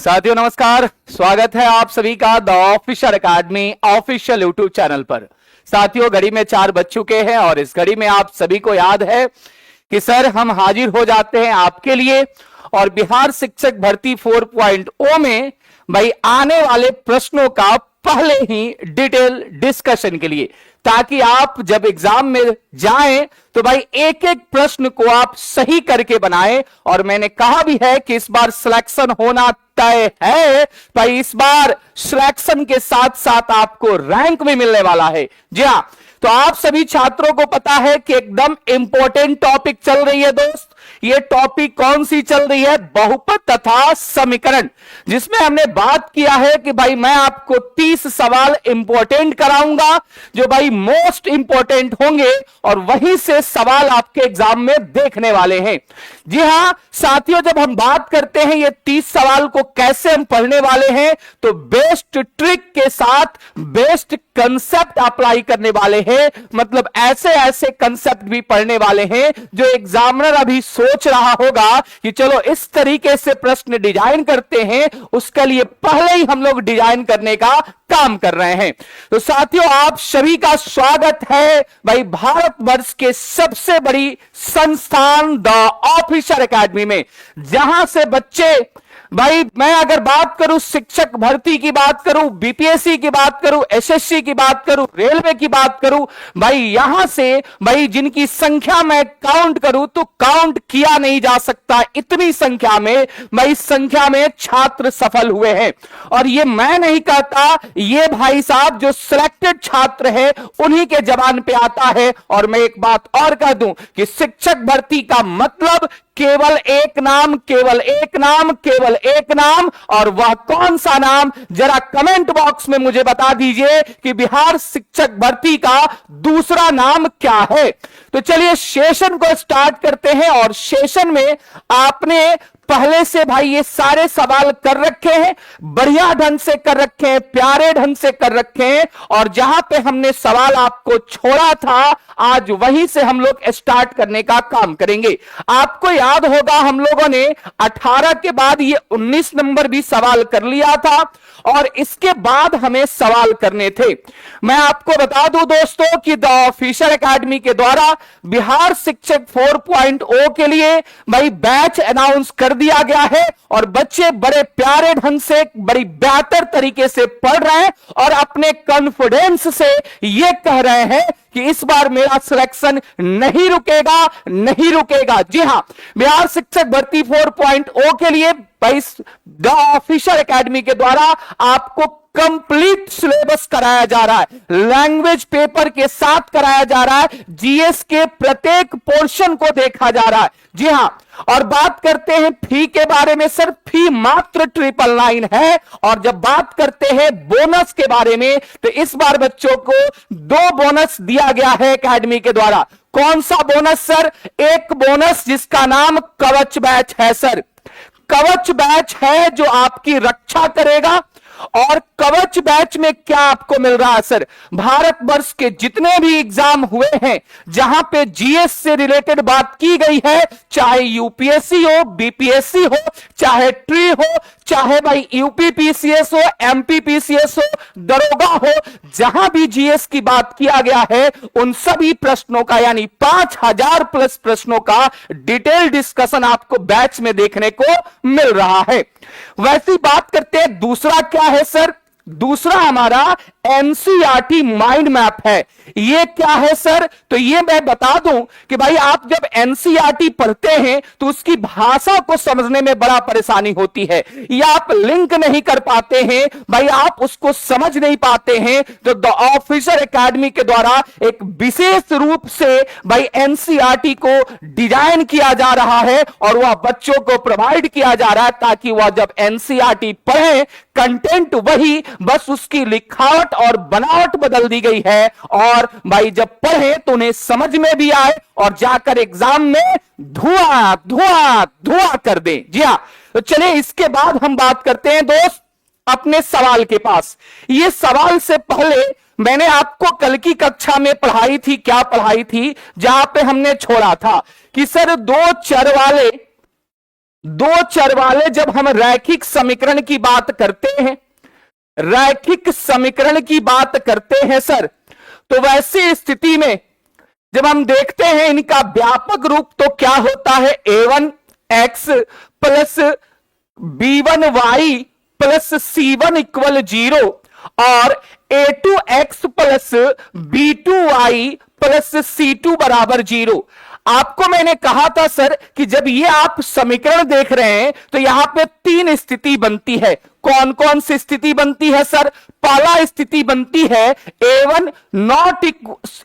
साथियों नमस्कार, स्वागत है आप सभी का the official academy official YouTube channel पर। साथियों घड़ी में 4 बज चुके हैं और इस घड़ी में आप सभी को याद है कि सर हम हाजिर हो जाते हैं आपके लिए और बिहार शिक्षक भर्ती 4.0 में भाई आने वाले प्रश्नों का पहले ही डिटेल डिस्कशन के लिए, ताकि आप जब एग्जाम में जाएं तो भाई एक एक प्रश्न को आप सही करके बनाएं। और मैंने कहा भी है कि इस बार सिलेक्शन होना तय है भाई, इस बार सिलेक्शन के साथ साथ आपको रैंक भी मिलने वाला है। जी हां, तो आप सभी छात्रों को पता है कि एकदम इंपॉर्टेंट टॉपिक चल रही है दोस्त। ये टॉपिक कौन सी चल रही है? बहुपद तथा समीकरण, जिसमें हमने बात किया है कि भाई मैं आपको 30 सवाल इंपॉर्टेंट कराऊंगा जो भाई मोस्ट इंपॉर्टेंट होंगे और वहीं से सवाल आपके एग्जाम में देखने वाले हैं। जी हां साथियों, जब हम बात करते हैं ये 30 सवाल को कैसे हम पढ़ने वाले हैं, तो बेस्ट ट्रिक के साथ बेस्ट कंसेप्ट अप्लाई करने वाले हैं। मतलब ऐसे ऐसे कंसेप्ट भी पढ़ने वाले हैं जो एग्जामिनर अभी सोच रहा होगा कि चलो इस तरीके से प्रश्न डिजाइन करते हैं, उसके लिए पहले ही हम लोग डिजाइन करने का काम कर रहे हैं। तो साथियों आप सभी का स्वागत है भाई भारतवर्ष के सबसे बड़ी संस्थान द ऑफिशियल एकेडमी में, जहां से बच्चे भाई, मैं अगर बात करूं शिक्षक भर्ती की बात करूं, बीपीएससी की बात करूं, एसएससी की बात करूं, रेलवे की बात करूं, भाई यहां से भाई जिनकी संख्या मैं काउंट करूं तो काउंट किया नहीं जा सकता, इतनी संख्या में भाई संख्या में छात्र सफल हुए हैं। और ये मैं नहीं कहता, ये भाई साहब जो सिलेक्टेड छात्र है उन्हीं के जबान पे आता है। और मैं एक बात और कह दूं कि शिक्षक भर्ती का मतलब केवल एक नाम, केवल एक नाम, केवल एक नाम, और वह कौन सा नाम? जरा कमेंट बॉक्स में मुझे बता दीजिए कि बिहार शिक्षक भर्ती का दूसरा नाम क्या है। तो चलिए सेशन को स्टार्ट करते हैं। और सेशन में आपने पहले से भाई ये सारे सवाल कर रखे हैं, बढ़िया ढंग से कर रखे हैं, प्यारे ढंग से कर रखे हैं। और जहां पे हमने सवाल आपको छोड़ा था आज वहीं से हम लोग स्टार्ट करने का काम करेंगे। आपको याद होगा हम लोगों ने 18 के बाद ये 19 नंबर भी सवाल कर लिया था और इसके बाद हमें सवाल करने थे। मैं आपको बता दूं दोस्तों कि द ऑफिशियल एकेडमी के द्वारा बिहार शिक्षक 4.0 के लिए भाई बैच अनाउंस कर दिया गया है और बच्चे बड़े प्यारे ढंग से बड़ी बेहतर तरीके से पढ़ रहे हैं और अपने कॉन्फिडेंस से ये कह रहे हैं कि इस बार मेरा सिलेक्शन नहीं रुकेगा, नहीं रुकेगा। जी हां, बिहार शिक्षक भर्ती 4.0 के लिए द ऑफिशियल एकेडमी के द्वारा आपको कंप्लीट सिलेबस कराया जा रहा है, लैंग्वेज पेपर के साथ कराया जा रहा है, जीएस के प्रत्येक पोर्शन को देखा जा रहा है। जी हां, और बात करते हैं फी के बारे में। सर फी मात्र 999 है। और जब बात करते हैं बोनस के बारे में तो इस बार बच्चों को 2 बोनस दिया गया है एकेडमी के द्वारा। कौन सा बोनस सर? एक बोनस जिसका नाम कवच बैच है। सर कवच बैच है जो आपकी रक्षा करेगा। और कवच बैच में क्या आपको मिल रहा है सर? भारतवर्ष के जितने भी एग्जाम हुए हैं जहां पे जीएस से रिलेटेड बात की गई है, चाहे यूपीएससी हो, बीपीएससी हो, चाहे ट्री हो, चाहे भाई यूपीपीसीएस हो, एमपीपीसीएस हो, दरोगा हो, जहां भी जीएस की बात किया गया है उन सभी प्रश्नों का यानी 5000 प्लस प्रश्नों का डिटेल डिस्कशन आपको बैच में देखने को मिल रहा है। वैसी बात करते हैं दूसरा क्या है सर? दूसरा हमारा एनसीईआरटी माइंड मैप है। ये क्या है सर? तो ये मैं बता दूं कि भाई आप जब एनसीईआरटी पढ़ते हैं तो उसकी भाषा को समझने में बड़ा परेशानी होती है, या आप लिंक नहीं कर पाते हैं, भाई आप उसको समझ नहीं पाते हैं। तो द ऑफिशियल एकेडमी के द्वारा एक विशेष रूप से भाई एनसीईआरटी को डिजाइन किया जा रहा है और वह बच्चों को प्रोवाइड किया जा रहा है ताकि वह जब एनसीईआरटी पढ़े कंटेंट वही, बस उसकी लिखावट और बनावट बदल दी गई है और भाई जब पढ़े तो उन्हें समझ में भी आए और जाकर एग्जाम में धुआं धुआं धुआं कर दे। जी हां, तो चलिए इसके बाद हम बात करते हैं दोस्त अपने सवाल के पास। ये सवाल से पहले मैंने आपको कल की कक्षा में पढ़ाई थी, क्या पढ़ाई थी, जहां पे हमने छोड़ा था कि सर 2 चर वाले दो चर वाले जब हम रैखिक समीकरण की बात करते हैं, रैखिक समीकरण की बात करते हैं सर, तो वैसी स्थिति में जब हम देखते हैं इनका व्यापक रूप तो क्या होता है, a1x plus b1y plus c1 equal 0 और a2x plus b2y plus c2 बराबर 0। आपको मैंने कहा था सर कि जब ये आप समीकरण देख रहे हैं तो यहां पे तीन स्थिति बनती है। कौन कौन सी स्थिति बनती है सर? पहला स्थिति बनती है a1 not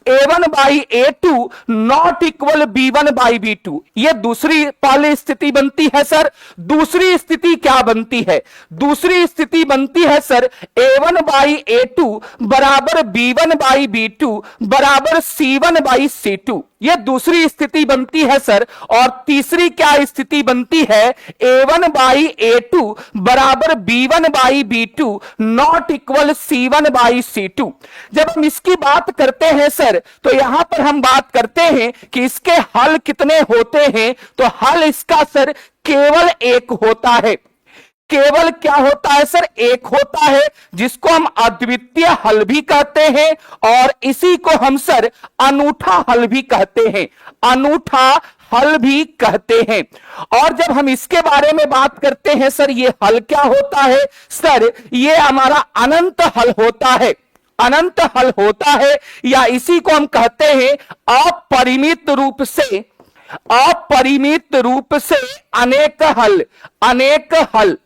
a1 by a2 not equal b1 by b2। ये दूसरी पहली स्थिति बनती है सर। दूसरी स्थिति क्या बनती है? दूसरी स्थिति बनती है सर a1 बाई a2 बराबर b1 बाई b2 बराबर c1 बाई c2। ये दूसरी स्थिति बनती है सर। और तीसरी क्या स्थिति बनती है? a1 बाई a2 बराबर b1 by b2 not equal c1 by c2। जब हम इसकी बात करते हैं सर तो यहां पर हम बात करते हैं कि इसके हल कितने होते हैं, तो हल इसका सर केवल एक होता है। केवल क्या होता है सर? एक होता है, जिसको हम अद्वितीय हल भी कहते हैं और इसी को हम सर अनूठा हल भी कहते हैं। अनूठा हल भी कहते हैं। और जब हम इसके बारे में बात करते हैं सर, ये हल क्या होता है सर? ये हमारा अनंत हल होता है। अनंत हल होता है या इसी को हम कहते हैं अपरिमित रूप से, अपरिमित रूप से अनेक हल, अनेक हल।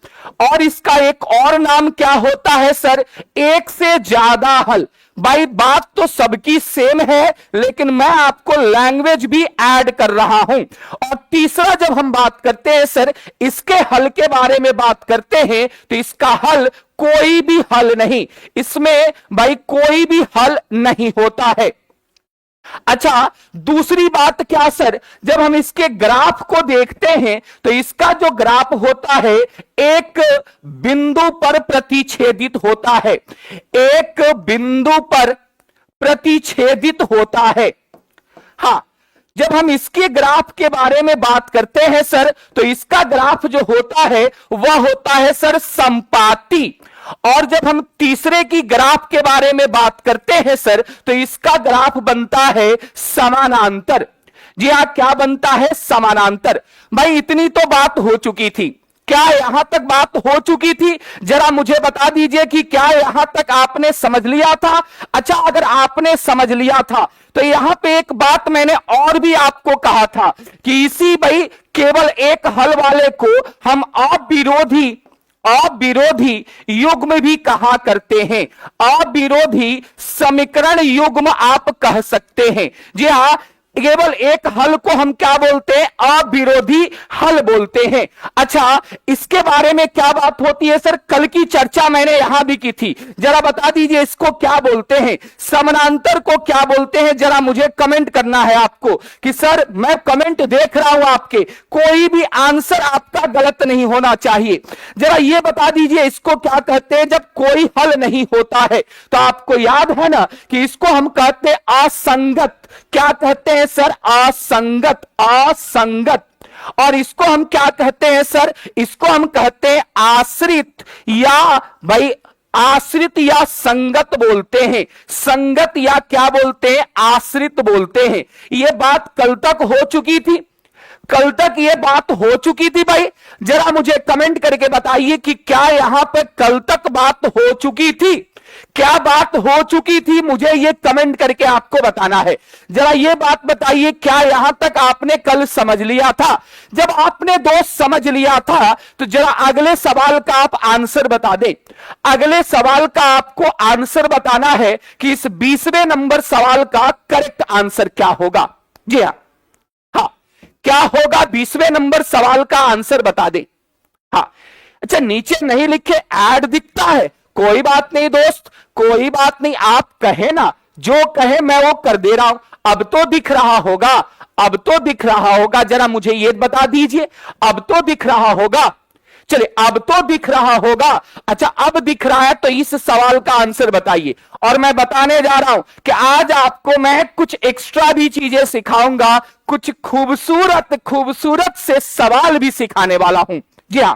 और इसका एक और नाम क्या होता है सर? एक से ज्यादा हल। भाई बात तो सबकी सेम है लेकिन मैं आपको लैंग्वेज भी ऐड कर रहा हूं। और तीसरा जब हम बात करते हैं सर इसके हल के बारे में बात करते हैं तो इसका हल कोई भी हल नहीं, इसमें भाई कोई भी हल नहीं होता है। अच्छा, दूसरी बात क्या सर? जब हम इसके ग्राफ को देखते हैं तो इसका जो ग्राफ होता है एक बिंदु पर प्रतिच्छेदित होता है। एक बिंदु पर प्रतिच्छेदित होता है। हाँ, जब हम इसके ग्राफ के बारे में बात करते हैं सर तो इसका ग्राफ जो होता है वह होता है सर संपाती। और जब हम तीसरे की ग्राफ के बारे में बात करते हैं सर तो इसका ग्राफ बनता है समानांतर। जी हाँ, क्या बनता है? समानांतर। भाई इतनी तो बात हो चुकी थी। क्या यहां तक बात हो चुकी थी? जरा मुझे बता दीजिए कि क्या यहां तक आपने समझ लिया था? अच्छा, अगर आपने समझ लिया था तो यहां पे एक बात मैंने और भी आपको कहा था कि इसी भाई केवल एक हल वाले को हम अविरोधी, अविरोधी युग्म भी कहा करते हैं। अविरोधी समीकरण युग्म आप कह सकते हैं। जी हाँ, केवल एक हल को हम क्या बोलते हैं? अविरोधी हल बोलते हैं। अच्छा, इसके बारे में क्या बात होती है सर? कल की चर्चा मैंने यहां भी की थी। जरा बता दीजिए इसको क्या बोलते हैं, समानांतर को क्या बोलते हैं? जरा मुझे कमेंट करना है आपको कि सर मैं कमेंट देख रहा हूं आपके, कोई भी आंसर आपका गलत नहीं होना चाहिए। जरा ये बता दीजिए इसको क्या कहते हैं जब कोई हल नहीं होता है? तो आपको याद है ना कि इसको हम कहते हैं असंगत। क्या कहते हैं सर? असंगत, असंगत। और इसको हम क्या कहते हैं सर? इसको हम कहते हैं आश्रित, या भाई आश्रित या संगत बोलते हैं। संगत या क्या बोलते हैं? आश्रित बोलते हैं। यह बात कल तक हो चुकी थी, कल तक यह बात हो चुकी थी। भाई जरा मुझे कमेंट करके बताइए कि क्या यहां पर कल तक बात हो चुकी थी? क्या बात हो चुकी थी? मुझे ये कमेंट करके आपको बताना है। जरा ये बात बताइए, क्या यहां तक आपने कल समझ लिया था? जब आपने दोस्त समझ लिया था तो जरा अगले सवाल का आप आंसर बता दें। अगले सवाल का आपको आंसर बताना है कि इस 20वें नंबर सवाल का करेक्ट आंसर क्या होगा। जी हाँ, हाँ क्या होगा? 20वें नंबर सवाल का आंसर बता दें। हाँ, अच्छा नीचे नहीं लिखे, ऐड दिखता है। कोई बात नहीं दोस्त, कोई बात नहीं, आप कहे ना, जो कहे मैं वो कर दे रहा हूं। अब तो दिख रहा होगा, अब तो दिख रहा होगा। जरा मुझे ये बता दीजिए, अब तो दिख रहा होगा। चलिए अब तो दिख रहा होगा। अच्छा अब दिख रहा है तो इस सवाल का आंसर बताइए। और मैं बताने जा रहा हूं कि आज आपको मैं कुछ एक्स्ट्रा भी चीजें सिखाऊंगा, कुछ खूबसूरत खूबसूरत से सवाल भी सिखाने वाला हूं। जी हां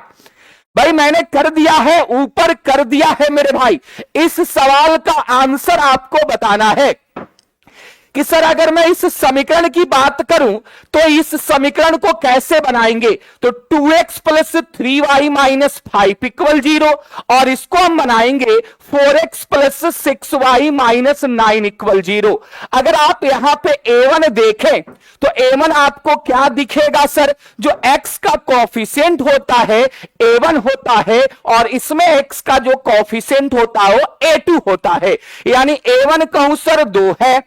भाई, मैंने कर दिया है, ऊपर कर दिया है मेरे भाई। इस सवाल का आंसर आपको बताना है कि सर अगर मैं इस समीकरण की बात करूं तो इस समीकरण को कैसे बनाएंगे। तो 2x plus 3y minus 5 equal 0, और इसको हम बनाएंगे 4x plus 6y minus 9 equal 0। अगर आप यहां पे a1 देखें तो a1 आपको क्या दिखेगा सर, जो x का कॉफिशिएंट होता है a1 होता है, और इसमें x का जो कॉफिशिएंट होता है वो a2 होता है। यानी a1 कहूं सर 2 है,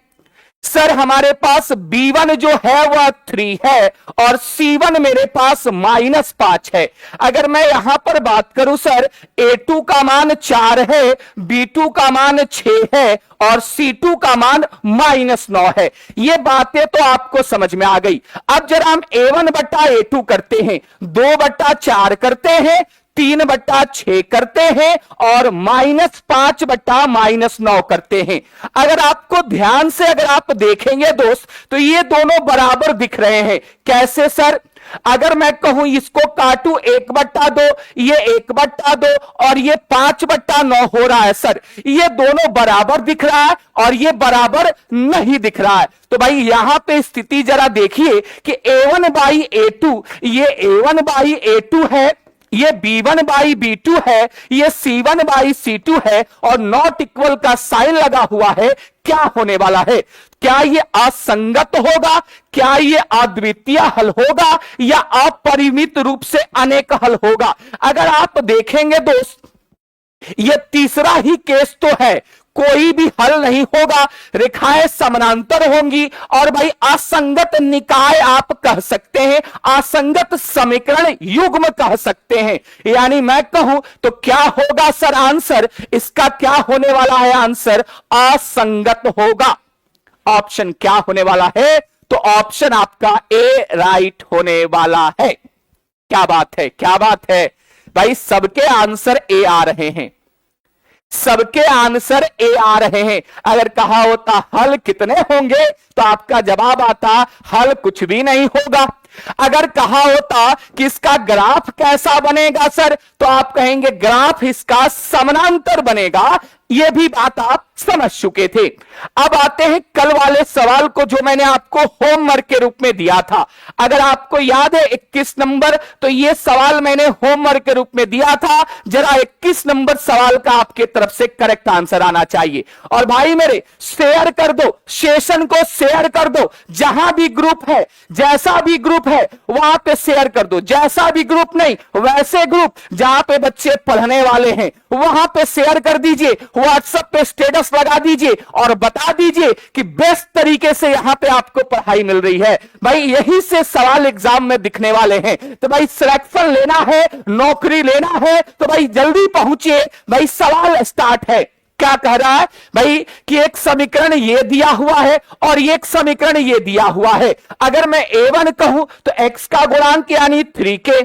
सर हमारे पास B1 जो है वह 3 है, और C1 मेरे पास -5 है। अगर मैं यहां पर बात करूं सर, A2 का मान 4 है, B2 का मान 6 है, और C2 का मान -9 है। ये बातें तो आपको समझ में आ गई। अब जरा हम A1 बट्टा A2 करते हैं, 2 बट्टा 4 करते हैं, 3 बट्टा 6 करते हैं, और -5 बट्टा -9 करते हैं। अगर आपको ध्यान से अगर आप देखेंगे दोस्त तो ये दोनों बराबर दिख रहे हैं। कैसे सर, अगर मैं कहूं इसको काटूं 1 बट्टा 2, ये 1 बट्टा 2, और ये 5 बट्टा 9 हो रहा है सर, ये दोनों बराबर दिख रहा है और ये बराबर नहीं दिख रहा है। तो भाई यहां पे स्थिति जरा देखिए कि A1 बाई A2, ये A1 बाई A2 है, ये B1 बाई B2 है, ये C1 बाई C2 है, और नॉट इक्वल का साइन लगा हुआ है। क्या होने वाला है, क्या ये असंगत होगा, क्या ये अद्वितीय हल होगा, या अपरिमित रूप से अनेक हल होगा। अगर आप देखेंगे दोस्त ये तीसरा ही केस तो है, कोई भी हल नहीं होगा, रेखाएं समानांतर होंगी, और भाई असंगत निकाय आप कह सकते हैं, असंगत समीकरण युग्म कह सकते हैं। यानी मैं कहूं तो क्या होगा सर आंसर, इसका क्या होने वाला है आंसर, असंगत होगा। ऑप्शन क्या होने वाला है, तो ऑप्शन आपका ए राइट होने वाला है। क्या बात है, क्या बात है भाई, सबके आंसर ए आ रहे हैं, सबके आंसर ए आ रहे हैं। अगर कहा होता हल कितने होंगे तो आपका जवाब आता हल कुछ भी नहीं होगा। अगर कहा होता कि इसका ग्राफ कैसा बनेगा सर, तो आप कहेंगे ग्राफ इसका समानांतर बनेगा। यह भी बात आप समझ चुके थे। अब आते हैं कल वाले सवाल को जो मैंने आपको होमवर्क के रूप में दिया था। अगर आपको याद है 21 नंबर, तो यह सवाल मैंने होमवर्क के रूप में दिया था। जरा 21 नंबर सवाल का आपके तरफ से करेक्ट आंसर आना चाहिए। और भाई मेरे शेयर कर दो, सेशन को शेयर कर दो, जहां भी ग्रुप है, जैसा भी ग्रुप है वहां पे शेयर कर दो। जैसा भी ग्रुप नहीं, वैसे ग्रुप जहां पे बच्चे पढ़ने वाले हैं वहां पे शेयर कर दीजिए, व्हाट्सएप पे स्टेटस लगा दीजिए और बता दीजिए कि बेस्ट तरीके से यहां पे आपको पढ़ाई मिल रही है। भाई यही से सवाल एग्जाम में दिखने वाले हैं। तो भाई सिलेक्शन लेना है, नौकरी लेना है, तो भाई जल्दी पहुंचिए। भाई सवाल स्टार्ट है। क्या कह रहा है भाई कि एक समीकरण ये दिया हुआ है और एक समीकरण ये दिया हुआ है। अगर मैं A1 कहूं तो x का गुणांक यानी 3k,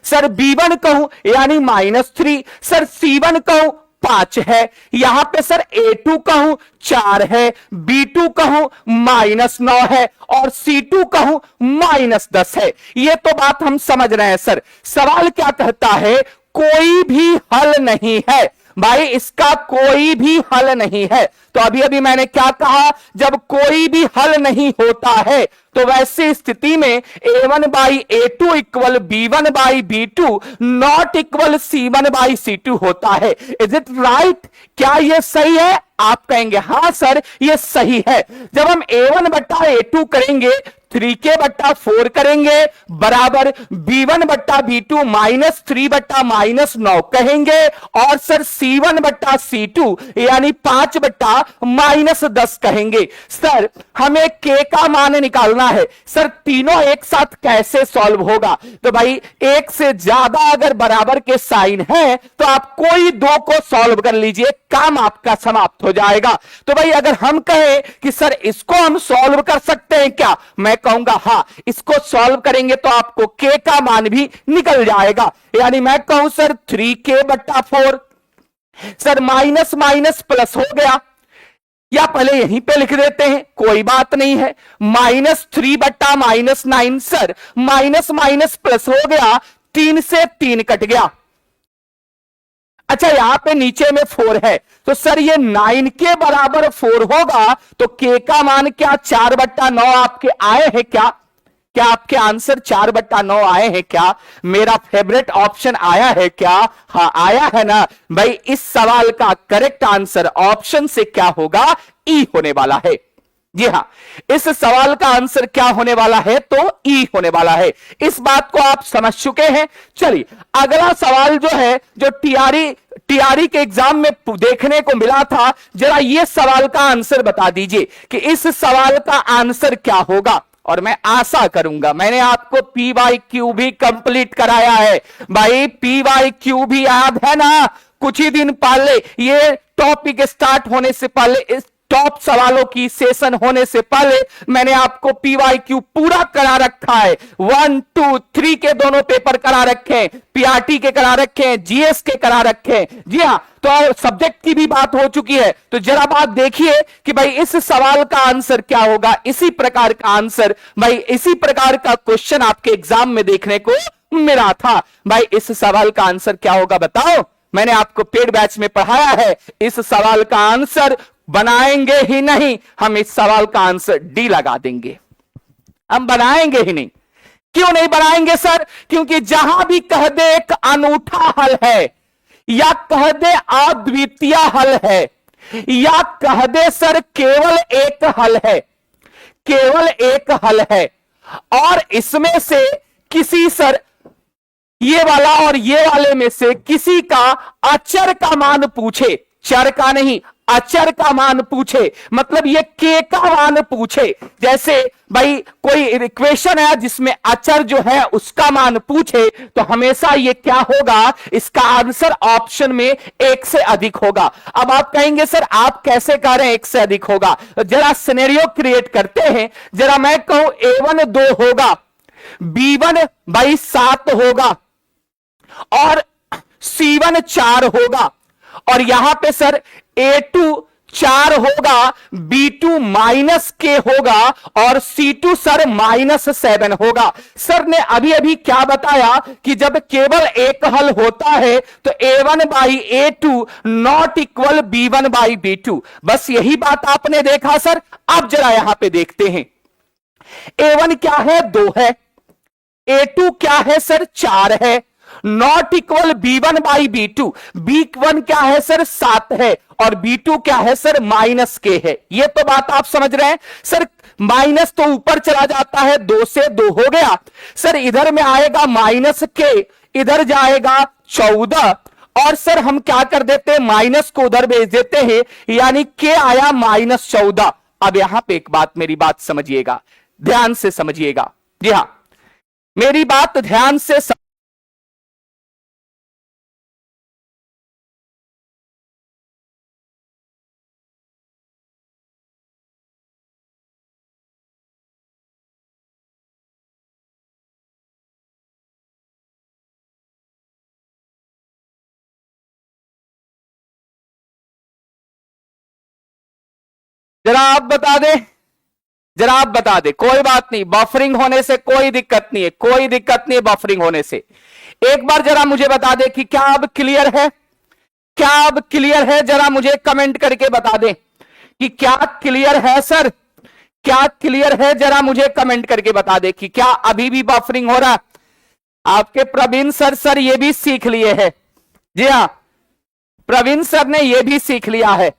सर B1 कहूं यानी -3, सर C1 कहूं 5 है, यहां पे सर A2 कहूं 4 है, B2 कहूं -9 है, और C2 कहूं -10 है। ये तो बात हम समझ रहे हैं सर। सवाल क्या कहता है, कोई भी हल नहीं है। भाई इसका कोई भी हल नहीं है। तो अभी अभी मैंने क्या कहा, जब कोई भी हल नहीं होता है तो वैसी स्थिति में A1 by A2 equal B1 by B2 not equal C1 by C2 होता है। Is it right? क्या यह सही है? आप कहेंगे हां सर ये सही है। जब हम A1 बट्टा A2 करेंगे 3k बट्टा 4 करेंगे बराबर B1 बट्टा B2 -3 बट्टा -9 कहेंगे, और सर C1 बट्टा C2 यानी 5 बट्टा -10 कहेंगे। सर हमें k का मान निकालना है। सर तीनों एक साथ कैसे सॉल्व होगा? तो भाई एक से ज्यादा अगर बराबर के साइन है तो आप कोई दो को सॉल्व कर लीजिए, काम आपका समाप्त हो जाएगा। तो भाई अगर हम कहें कि सर इसको हम सॉल्व कर सकते हैं हैं क्या? मैं कहूंगा हां, इसको सॉल्व करेंगे तो आपको k का मान भी निकल जाएगा। यानी मैं कहूं sir 3k/4, sir minus minus plus हो गया, या पहले यहीं पे लिख देते हैं, कोई बात नहीं है, -3/-9। सर माइनस माइनस प्लस हो गया, 3 से 3 कट गया। अच्छा यहां पे नीचे में 4 है, तो सर ये 9 के बराबर 4 होगा, तो k का मान क्या 4/9 आपके आए हैं क्या? क्या आपके आंसर 4/9 आए हैं क्या? मेरा फेवरेट ऑप्शन आया है क्या? हाँ आया है ना भाई। इस सवाल का करेक्ट आंसर ऑप्शन से क्या होगा? ई होने वाला है। जी हां, इस सवाल का आंसर क्या होने वाला है? तो ई होने वाला है। इस बात को आप समझ चुके हैं। चलिए अगला सवाल जो है, जो टीआरई के एग्जाम में देखने को मिला था, जरा ये सवाल का आंसर बता दीजिए कि इस सवाल का आंसर क्या होगा। और मैं आशा करूंगा, मैंने आपको PYQ भी कंप्लीट कराया है भाई, PYQ भी याद है ना? कुछ ही दिन पहले, ये टॉपिक स्टार्ट होने से पहले, इस टॉप सवालों की सेशन होने से पहले मैंने आपको PYQ पूरा करा रखा है। 1, 2, 3 के दोनों पेपर करा रखे हैं, PRT के करा रखे हैं, GS के करा रखे हैं। जी हां, तो सब्जेक्ट की भी बात हो चुकी है। तो जरा बात देखिए कि भाई इस सवाल का आंसर क्या होगा। इसी प्रकार का आंसर भाई, इसी प्रकार का क्वेश्चन आपके एग्जाम में देखने को मिला था। भाई इस सवाल का आंसर क्या होगा बताओ? मैंने आपको पेड बैच में पढ़ाया है। इस सवाल का आंसर बनाएंगे ही नहीं, हम इस सवाल का आंसर डी लगा देंगे, हम बनाएंगे ही नहीं। क्यों नहीं बनाएंगे सर? क्योंकि जहां भी कह दे एक अनूठा हल है, या कह दे अद्वितीय हल है, या कह दे सर केवल एक हल है, केवल एक हल है, और इसमें से किसी सर ये वाला और ये वाले में से किसी का अचर का मान पूछे, चर का नहीं, अचर का मान पूछे, मतलब ये k का मान पूछे। जैसे भाई कोई इक्वेशन है जिसमें अचर जो है उसका मान पूछे, तो हमेशा ये क्या होगा? इसका आंसर ऑप्शन में 1 से अधिक होगा। अब आप कहेंगे सर आप कैसे कह रहे हैं 1 से अधिक होगा? जरा सिनेरियो क्रिएट करते हैं। जरा मैं कहूं A1 2 होगा, B1 भाई 7 होगा, और C1 4 होगा, और यहां पे सर A2 4 होगा, B2 -k होगा, और C2 सर -7 होगा। सर ने अभी अभी क्या बताया कि जब केवल एक हल होता है तो A1/A2 नॉट इक्वल B1/B2। बस यही बात आपने देखा सर। अब जरा यहां पे देखते हैं, A1 क्या है? 2 है, A2 क्या है सर? 4 है, नॉट इक्वल B1/B2। B1 क्या है सर? 7 है, और B2 क्या है सर? -k है। ये तो बात आप समझ रहे हैं सर। माइनस तो ऊपर चला जाता है, 2 से 2 हो गया सर, इधर में आएगा -k, इधर जाएगा 14, और सर हम क्या कर देते हैं? माइनस को उधर भेज देते हैं, यानी k आया -14। अब यहां पे एक बात, मेरी बात समझिएगा, ध्यान से समझिएगा। जी हां, मेरी बात ध्यान से जरा आप बता दे, जरा आप बता दे। कोई बात नहीं, बफरिंग होने से कोई दिक्कत नहीं है, कोई दिक्कत नहीं है बफरिंग होने से। एक बार जरा मुझे बता दे कि क्या अब क्लियर है? क्या अब क्लियर है? जरा मुझे कमेंट करके बता दे कि क्या क्लियर है सर? क्या क्लियर है? जरा मुझे कमेंट करके बता दे कि क्या अभी भी बफरिंग हो रहा? आपके प्रवीण सर ये भी सीख लिए हैं। जी हां, प्रवीण सर ने ये भी सीख लिया है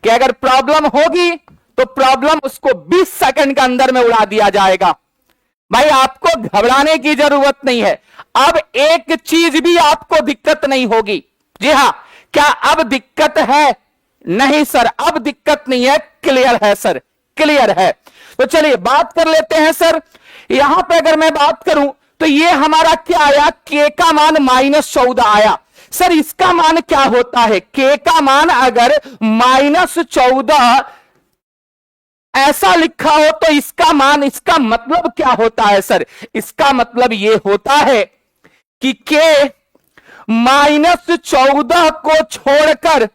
कि अगर प्रॉब्लम होगी तो प्रॉब्लम उसको 20 सेकंड के अंदर में उड़ा दिया जाएगा। भाई आपको घबराने की जरूरत नहीं है। अब एक चीज भी आपको दिक्कत नहीं होगी। जी हां, क्या अब दिक्कत है? नहीं सर, अब दिक्कत नहीं है, क्लियर है सर, क्लियर है। तो चलिए बात कर लेते हैं सर। यहां पे अगर मैं बात करूं तो ये हमारा क्या आया? k का मान -14 आया। सर इसका मान क्या होता है? k का मान अगर -14 ऐसा लिखा हो तो इसका मान, इसका मतलब क्या होता है सर? इसका मतलब यह होता है कि k -14 को छोड़कर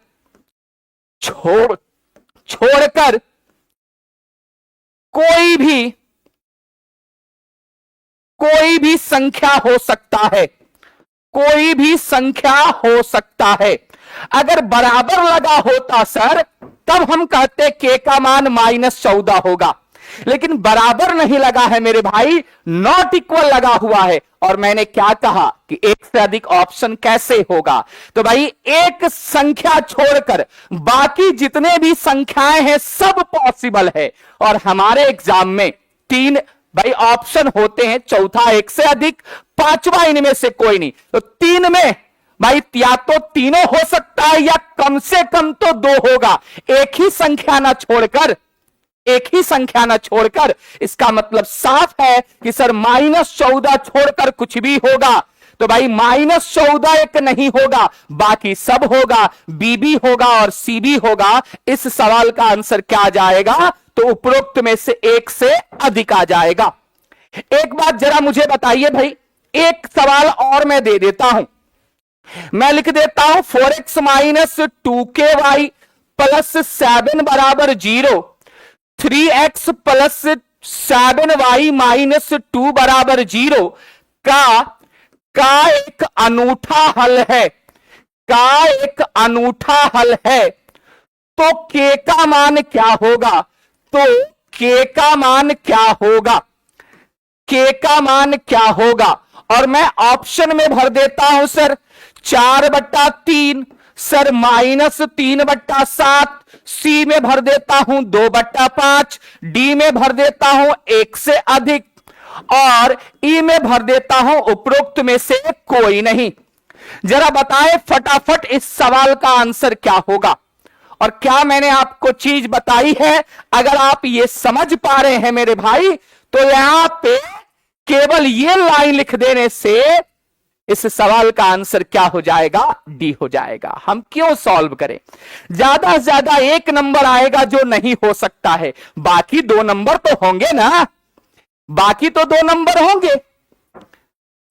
कोई भी संख्या हो सकता है, कोई भी संख्या हो सकता है। अगर बराबर लगा होता सर तब हम कहते k का मान -14 होगा, लेकिन बराबर नहीं लगा है मेरे भाई, नॉट इक्वल लगा हुआ है। और मैंने क्या कहा कि एक से अधिक ऑप्शन कैसे होगा? तो भाई एक संख्या छोड़कर बाकी जितने भी संख्याएं हैं सब पॉसिबल है। और हमारे एग्जाम में 3 भाई ऑप्शन होते हैं, चौथा एक से अधिक, पांचवा इनमें से कोई नहीं। तो 3 में भाई या तो तीनों हो सकता है या कम से कम तो 2 होगा, एक ही संख्या ना छोड़कर। इसका मतलब साफ है कि सर -14 छोड़कर कुछ भी होगा। तो भाई -14 एक नहीं होगा, बाकी सब होगा, बी भी होगा और सी भी होगा। इस सवाल का आंसर क्या आ जाएगा? तो उपरोक्त में से एक से अधिक आ जाएगा। एक बात जरा मुझे बताइए भाई, एक सवाल और मैं दे देता हूं, मैं लिख देता हूं 4x - 2ky + 7 = 0, 3x + 7y - 2 = 0 का एक अनूठा हल है, तो k का मान क्या होगा? k का मान क्या होगा? और मैं ऑप्शन में भर देता हूं सर 4/3, सर -3/7, सी में भर देता हूं 2/5, डी में भर देता हूं एक से अधिक, और ई में भर देता हूं उपरोक्त में से कोई नहीं। जरा बताएं फटाफट इस सवाल का आंसर क्या होगा? और क्या मैंने आपको चीज बताई है? अगर आप ये समझ पा रहे हैं मेरे भाई, तो यहां पे केवल ये लाइन लिख देने से इस सवाल का आंसर क्या हो जाएगा? डी हो जाएगा। हम क्यों सॉल्व करें? ज्यादा से ज्यादा एक नंबर आएगा जो नहीं हो सकता है, बाकी 2 नंबर तो होंगे ना, बाकी तो 2 नंबर होंगे।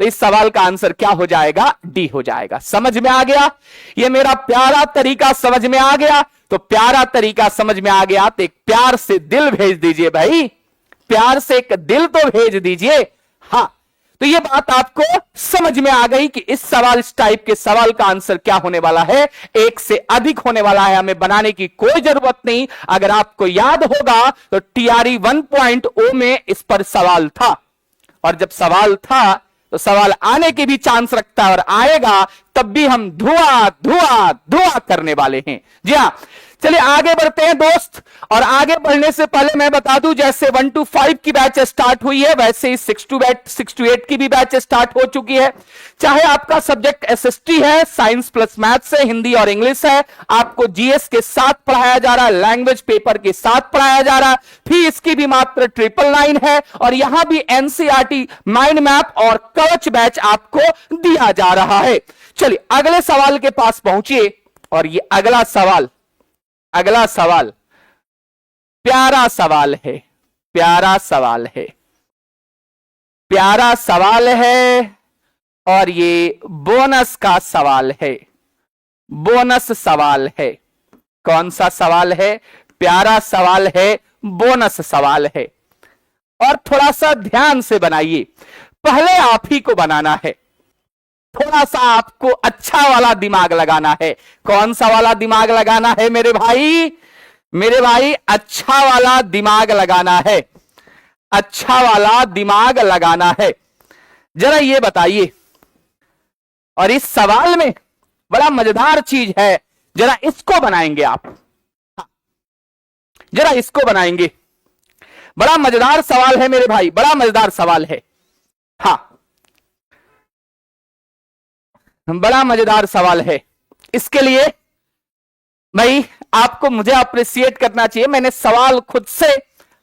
तो इस सवाल का आंसर क्या हो जाएगा? डी हो जाएगा। समझ में आ गया? ये मेरा प्यारा तरीका समझ में आ गया? तो प्यारा तरीका समझ में आ गया तो एक प्यार से दिल भेज दीजिए भाई, प्यार से एक दिल तो भेज दीजिए। हाँ, तो ये बात आपको समझ में आ गई कि इस टाइप के सवाल का आंसर क्या होने वाला है? एक से अधिक होने वाला है, हमें बनाने की कोई जरूरत नहीं। अगर आपको याद होगा तो TRE 1.0 में इस पर सवाल था, और जब सवाल था तो सवाल आने के भी चांस रखता है, और आएगा तब भी हम धुआं करने वाले हैं। जी हां, चलिए आगे बढ़ते हैं दोस्त। और आगे बढ़ने से पहले मैं बता दूं, जैसे 1 to 5 की बैच स्टार्ट हुई है, वैसे ही 6 to 8 की भी बैच स्टार्ट हो चुकी है। चाहे आपका सब्जेक्ट SST है, साइंस प्लस मैथ्स है, हिंदी और इंग्लिश है, आपको GS के साथ पढ़ाया जा रहा है, लैंग्वेज पेपर के साथ पढ़ाया जा रहा है, फीस की भी मात्र 999 है, और यहां भी NCERT माइंड मैप और कवच बैच आपको दिया जा रहा है। चलिए अगले सवाल के पास पहुंचिए, और ये अगला सवाल प्यारा सवाल है, और ये बोनस का सवाल है, बोनस सवाल है। कौन सा सवाल है? प्यारा सवाल है, बोनस सवाल है। और थोड़ा सा ध्यान से बनाइए, पहले आप ही को बनाना है, थोड़ा सा आपको अच्छा वाला दिमाग लगाना है। कौन सा वाला दिमाग लगाना है मेरे भाई? अच्छा वाला दिमाग लगाना है, अच्छा वाला दिमाग लगाना है। जरा ये बताइए, और इस सवाल में बड़ा मजेदार चीज है, जरा इसको बनाएंगे आप, जरा इसको बनाएंगे। बड़ा मजेदार सवाल है मेरे भाई, बड़ा मजेदार सवाल है। हाँ, बड़ा मजेदार सवाल है। इसके लिए भाई आपको मुझे अप्रिशिएट करना चाहिए। मैंने सवाल खुद से,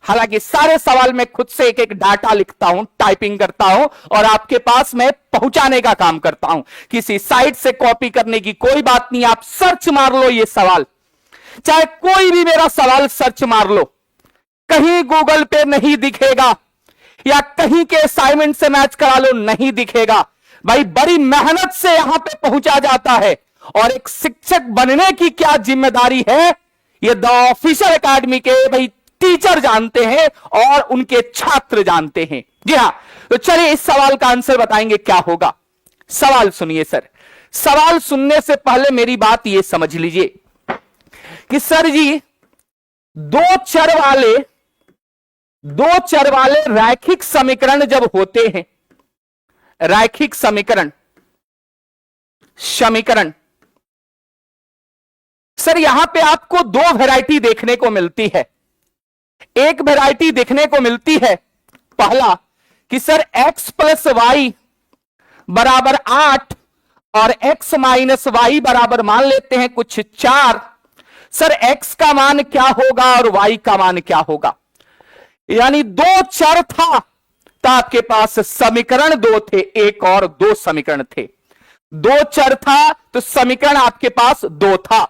हालांकि सारे सवाल में खुद से एक एक डाटा लिखता हूं, टाइपिंग करता हूं, और आपके पास मैं पहुंचाने का काम करता हूं। किसी साइट से कॉपी करने की कोई बात नहीं। आप सर्च मार लो ये सवाल, चाहे कोई भी मेरा सवाल सर्च मार लो, कहीं गूगल पे नहीं दिखेगा, या कहीं के असाइनमेंट से मैच करा लो, नहीं दिखेगा। भाई बड़ी मेहनत से यहां पे पहुंचा जाता है, और एक शिक्षक बनने की क्या जिम्मेदारी है, ये द ऑफिसर एकेडमी के भाई टीचर जानते हैं और उनके छात्र जानते हैं। जी हां, तो चलिए इस सवाल का आंसर बताएंगे क्या होगा। सवाल सुनिए सर। सवाल सुनने से पहले मेरी बात यह समझ लीजिए कि सर जी दो चर वाले रैखिक समीकरण जब होते हैं, रैखिक समीकरण सर यहां पे आपको दो वैरायटी देखने को मिलती है। एक वैरायटी देखने को मिलती है, पहला कि सर x प्लस वाई बराबर 8 और x माइनस वाई बराबर मान लेते हैं कुछ 4। सर x का मान क्या होगा और y का मान क्या होगा, यानी दो चर था तो आपके पास समीकरण दो थे, एक और दो समीकरण थे। दो चर था तो समीकरण आपके पास दो था।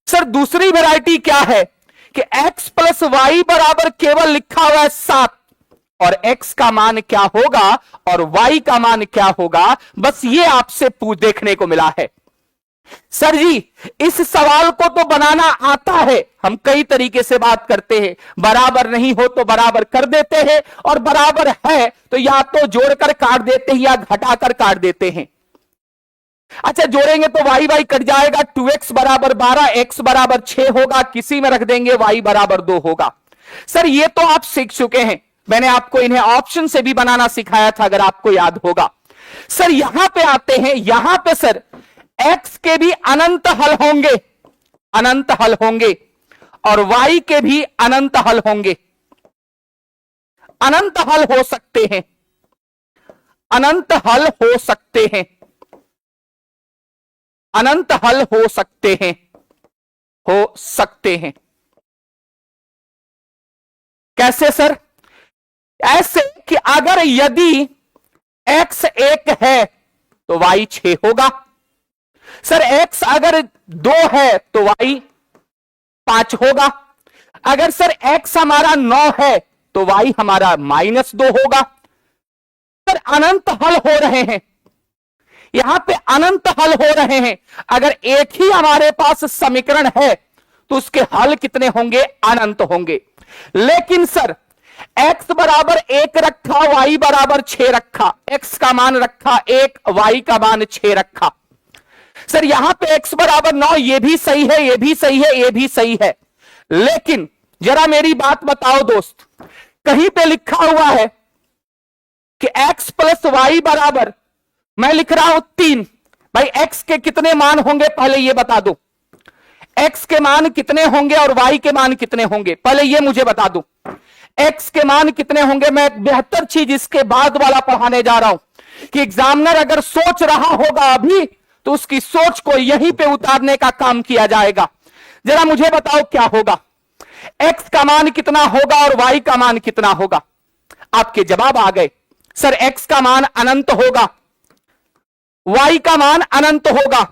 सर दूसरी वैरायटी क्या है कि x प्लस वाई बराबर केवल लिखा हुआ है 7, और x का मान क्या होगा और y का मान क्या होगा, बस ये आपसे देखने को मिला है। सर जी इस सवाल को तो बनाना आता है, हम कई तरीके से बात करते हैं, बराबर नहीं हो तो बराबर कर देते हैं, और बराबर है तो या तो जोड़कर काट देते हैं या घटाकर काट देते हैं। अच्छा जोड़ेंगे तो y y कट जाएगा, 2x बराबर 12, x बराबर 6 होगा, किसी में रख देंगे y बराबर 2 होगा। सर ये तो आप सीख चुके हैं, मैंने आपको इन्हें ऑप्शन से भी बनाना सिखाया था अगर आपको याद होगा। सर यहां पे आते हैं, यहां पे सर x के भी अनंत हल होंगे, अनंत हल होंगे, और y के भी अनंत हल होंगे। अनंत हल हो सकते हैं, अनंत हल हो सकते हैं, अनंत हल हो सकते हैं, हो सकते हैं। कैसे सर? ऐसे कि अगर यदि x 1 है तो y 6 होगा। सर x अगर 2 है तो y 5 होगा। अगर सर x हमारा 9 है तो y हमारा -2 होगा। सर अनंत हल हो रहे हैं, यहां पे अनंत हल हो रहे हैं। अगर एक ही हमारे पास समीकरण है तो उसके हल कितने होंगे? अनंत होंगे। लेकिन सर x बराबर 1 रखा, y बराबर 6 रखा, x का मान रखा 1, y का मान 6 रखा। सर यहां पे x बराबर 9, ये भी सही है, ये भी सही है, ये भी सही है। लेकिन जरा मेरी बात बताओ दोस्त, कहीं पे लिखा हुआ है कि x प्लस वाई बराबर, मैं लिख रहा हूं 3। भाई x के कितने मान होंगे पहले ये बता दो, x के मान कितने होंगे और y के मान कितने होंगे, पहले ये मुझे बता दो। x के मान कितने होंगे? मैं एक बेहतर चीज इसके बाद वाला पढ़ाने जा रहा हूं कि एग्जामिनर अगर सोच रहा होगा अभी तो उसकी सोच को यहीं पे उतारने का काम किया जाएगा। जरा मुझे बताओ क्या होगा, x का मान कितना होगा और y का मान कितना होगा? आपके जवाब आ गए। सर x का मान अनंत होगा, y का मान अनंत होगा,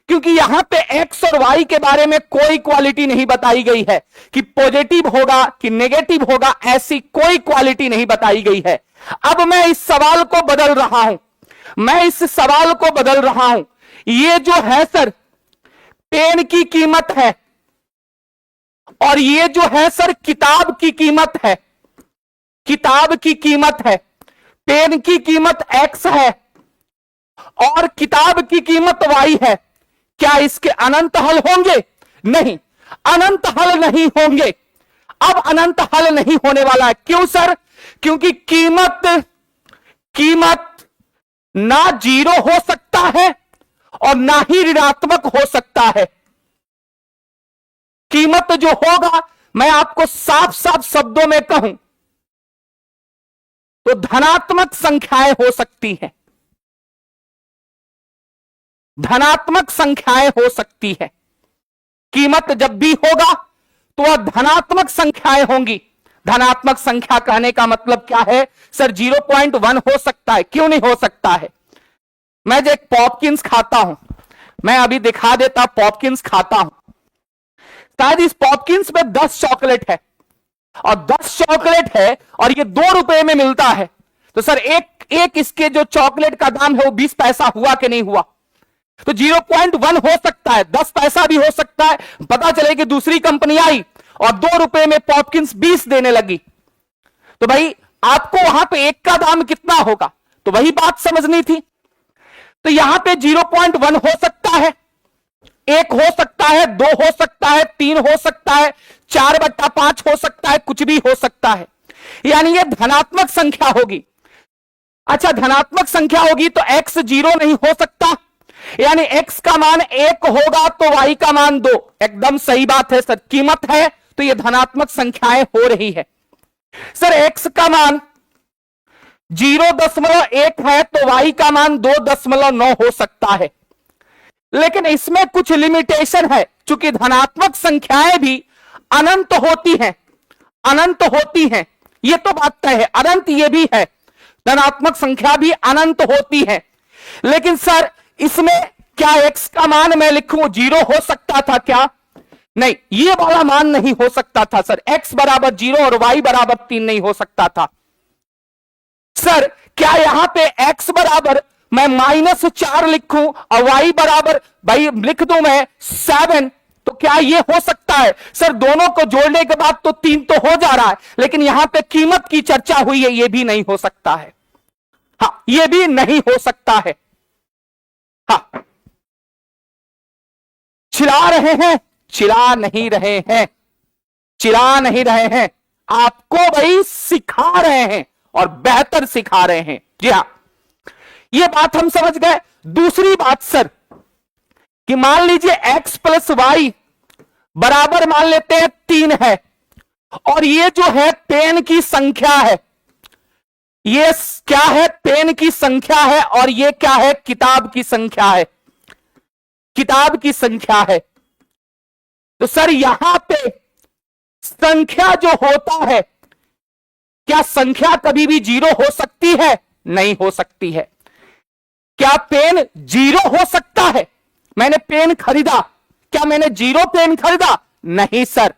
क्योंकि यहां पे x और y के बारे में कोई क्वालिटी नहीं बताई गई है कि पॉजिटिव होगा कि नेगेटिव होगा, ऐसी कोई क्वालिटी नहीं बताई गई है। अब मैं इस सवाल को बदल रहा हूं, मैं इस सवाल को बदल रहा हूं। ये जो है सर पेन की कीमत है, और ये जो है सर किताब की कीमत है, किताब की कीमत है। पेन की कीमत x है और किताब की कीमत y है। क्या इसके अनंत हल होंगे? नहीं, अनंत हल नहीं होंगे। अब अनंत हल नहीं होने वाला है। क्यों सर? क्योंकि कीमत ना 0 हो सकता है और ना ही ऋणात्मक हो सकता है। कीमत जो होगा, मैं आपको साफ साफ शब्दों में कहूं तो धनात्मक संख्याएं हो सकती हैं, धनात्मक संख्याएं हो सकती है। कीमत जब भी होगा तो वह धनात्मक संख्याएं होंगी। धनात्मक संख्या कहने का मतलब क्या है? सर 0.1 हो सकता है, क्यों नहीं हो सकता है? मैं जो एक पॉपकिंस खाता हूं, मैं अभी दिखा देता, पॉपकिंस खाता हूं, शायद इस पॉपकिंस में 10 चॉकलेट है, और 10 चॉकलेट है और ये 2 रुपए में मिलता है, तो सर एक इसके जो चॉकलेट का दाम है वो 20 पैसा हुआ कि नहीं हुआ? तो 0.1 हो सकता है, 10 पैसा भी हो सकता है। पता चले कि दूसरी कंपनी आई और 2 रुपए में पॉपकिंस 20 देने लगी, तो भाई आपको वहां पे एक का दाम कितना होगा? तो वही बात समझनी थी। तो यहां पे 0.1 हो सकता है, 1 हो सकता है, 2 हो सकता है, 3 हो सकता है, 4/5 हो सकता है, कुछ भी हो सकता है। यानी ये धनात्मक संख्या होगी। अच्छा, धनात्मक संख्या होगी तो x 0 नहीं हो सकता, यानी x का मान 1 होगा तो y का मान 2। एकदम सही बात है सर, कीमत है तो ये धनात्मक संख्याएं हो रही है। सर x का मान 0.1 है तो y का मान 2.9 हो सकता है, लेकिन इसमें कुछ लिमिटेशन है। चूंकि धनात्मक संख्याएं भी अनंत होती हैं, अनंत होती हैं, ये तो बात तय है, अनंत ये भी है, धनात्मक संख्या भी अनंत होती है। लेकिन सर इसमें क्या x का मान मैं लिखूं 0 हो सकता था क्या? नहीं, ये वाला मान नहीं हो सकता था सर, x बराबर 0 और y बराबर 3 नहीं हो सकता था। सर क्या यहां पे x बराबर मैं -4 लिखूं और y बराबर भाई लिख दूं मैं 7, तो क्या ये हो सकता है? सर दोनों को जोड़ने के बाद तो 3 तो हो जा रहा है, लेकिन यहां पे कीमत की चर्चा हुई है, ये भी नहीं हो सकता है। हाँ, ये भी नहीं हो सकता है। हाँ, चिल्ला रहे हैं? चिल्ला नहीं रहे हैं, चिल्ला नहीं रहे हैं, आपको भाई सिखा रहे हैं और बेहतर सिखा रहे हैं। जी हां, ये बात हम समझ गए। दूसरी बात सर कि मान लीजिए x + y बराबर मान लेते हैं 3 है, और ये जो है पेन की संख्या है, ये क्या है? पेन की संख्या है, और ये क्या है? किताब की संख्या है, किताब की संख्या है। तो सर यहां पे संख्या जो होता है, क्या संख्या कभी भी 0 हो सकती है? नहीं हो सकती है। क्या पेन 0 हो सकता है? मैंने पेन खरीदा, क्या मैंने 0 पेन खरीदा? नहीं सर।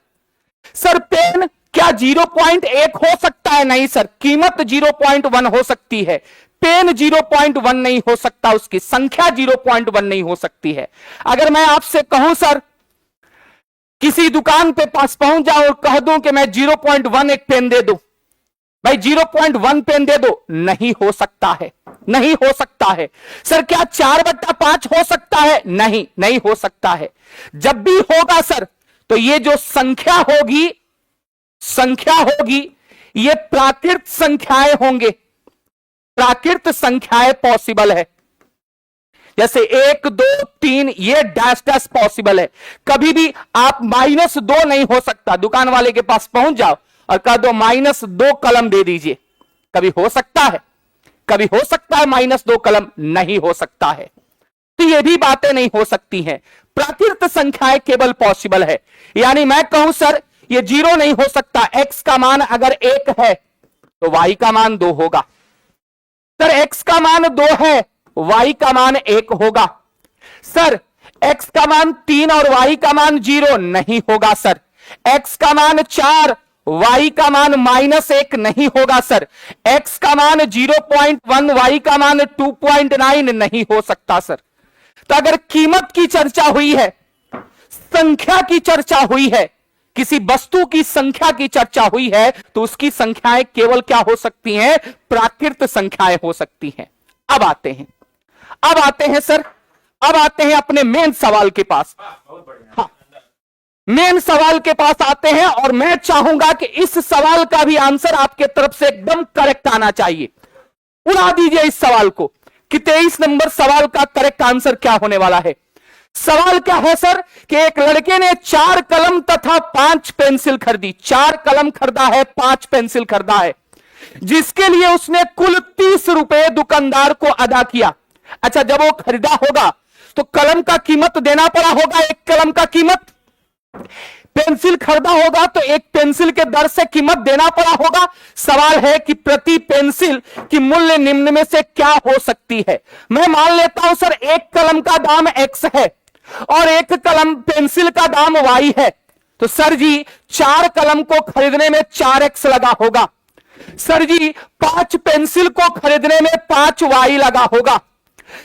सर पेन क्या 0.1 हो सकता है? नहीं सर। कीमत 0.1 हो सकती है, पेन 0.1 नहीं हो सकता, उसकी संख्या 0.1 नहीं हो सकती है। अगर मैं आपसे कहूं सर किसी दुकान पे पास पहुंच जाओ और कह दूं कि मैं 0.1 एक पेन दे दूं, भाई 0.1 पेन दे दो, नहीं हो सकता है, नहीं हो सकता है। सर क्या 4/5 हो सकता है? नहीं, नहीं हो सकता है। जब भी होगा सर तो ये जो संख्या होगी, संख्या होगी, ये प्राकृत संख्याएं होंगे, प्राकृत संख्याएं पॉसिबल है। जैसे 1, 2, 3 ये डैश डैश पॉसिबल है। कभी भी आप -2 नहीं हो सकता। दुकान वाले के पास पहुंच जाओ और कह दो -2 कलम दे दीजिए, कभी हो सकता है? कभी हो सकता है -2 कलम? नहीं हो सकता है। तो ये भी बातें नहीं हो सकती हैं। प्राकृत संख्याएं केवल पॉसिबल है। यानी मैं कहूं सर ये 0 नहीं हो सकता, x का मान अगर 1 है तो y का मान 2 होगा। सर x का मान 2 है, y का मान 1 होगा। सर x का मान 3 और y का मान 0 नहीं होगा सर। x का मान 4, y का मान -1 नहीं होगा सर। x का मान 0.1, y का मान 2.9 नहीं हो सकता सर। तो अगर कीमत की चर्चा हुई है, संख्या की चर्चा हुई है, किसी वस्तु की संख्या की चर्चा हुई है, तो उसकी संख्याएं केवल क्या हो सकती हैं? प्राकृत संख्याएं हो सकती हैं। अब आते हैं, अब आते हैं सर, अब आते हैं अपने मेन सवाल के पास। हाँ, मेन सवाल के पास आते हैं, और मैं चाहूंगा कि इस सवाल का भी आंसर आपके तरफ से एकदम करेक्ट आना चाहिए। उड़ा दीजिए इस सवाल को कि 23 नंबर सवाल का करेक्ट आंसर क्या होने वाला है। सवाल क्या है सर कि एक लड़के ने 4 कलम तथा 5 पेंसिल खरीदी। 4 कलम खरीदा है, 5 पेंसिल खरीदा है, जिसके लिए उसने कुल 30 रुपए दुकानदार को अदा किया। अच्छा, जब वो खरीदा होगा तो कलम का कीमत देना पड़ा होगा, एक कलम का कीमत। पेंसिल खरीदा होगा तो एक पेंसिल के दर से कीमत देना पड़ा होगा। सवाल है कि प्रति पेंसिल की मूल्य निम्न में से क्या हो सकती है। मैं मान लेता हूं सर एक कलम का दाम x है और एक कलम पेंसिल का दाम y है। तो सर जी 4 कलम को खरीदने में 4x लगा होगा। सर जी 5 पेंसिल को खरीदने में 5y लगा होगा।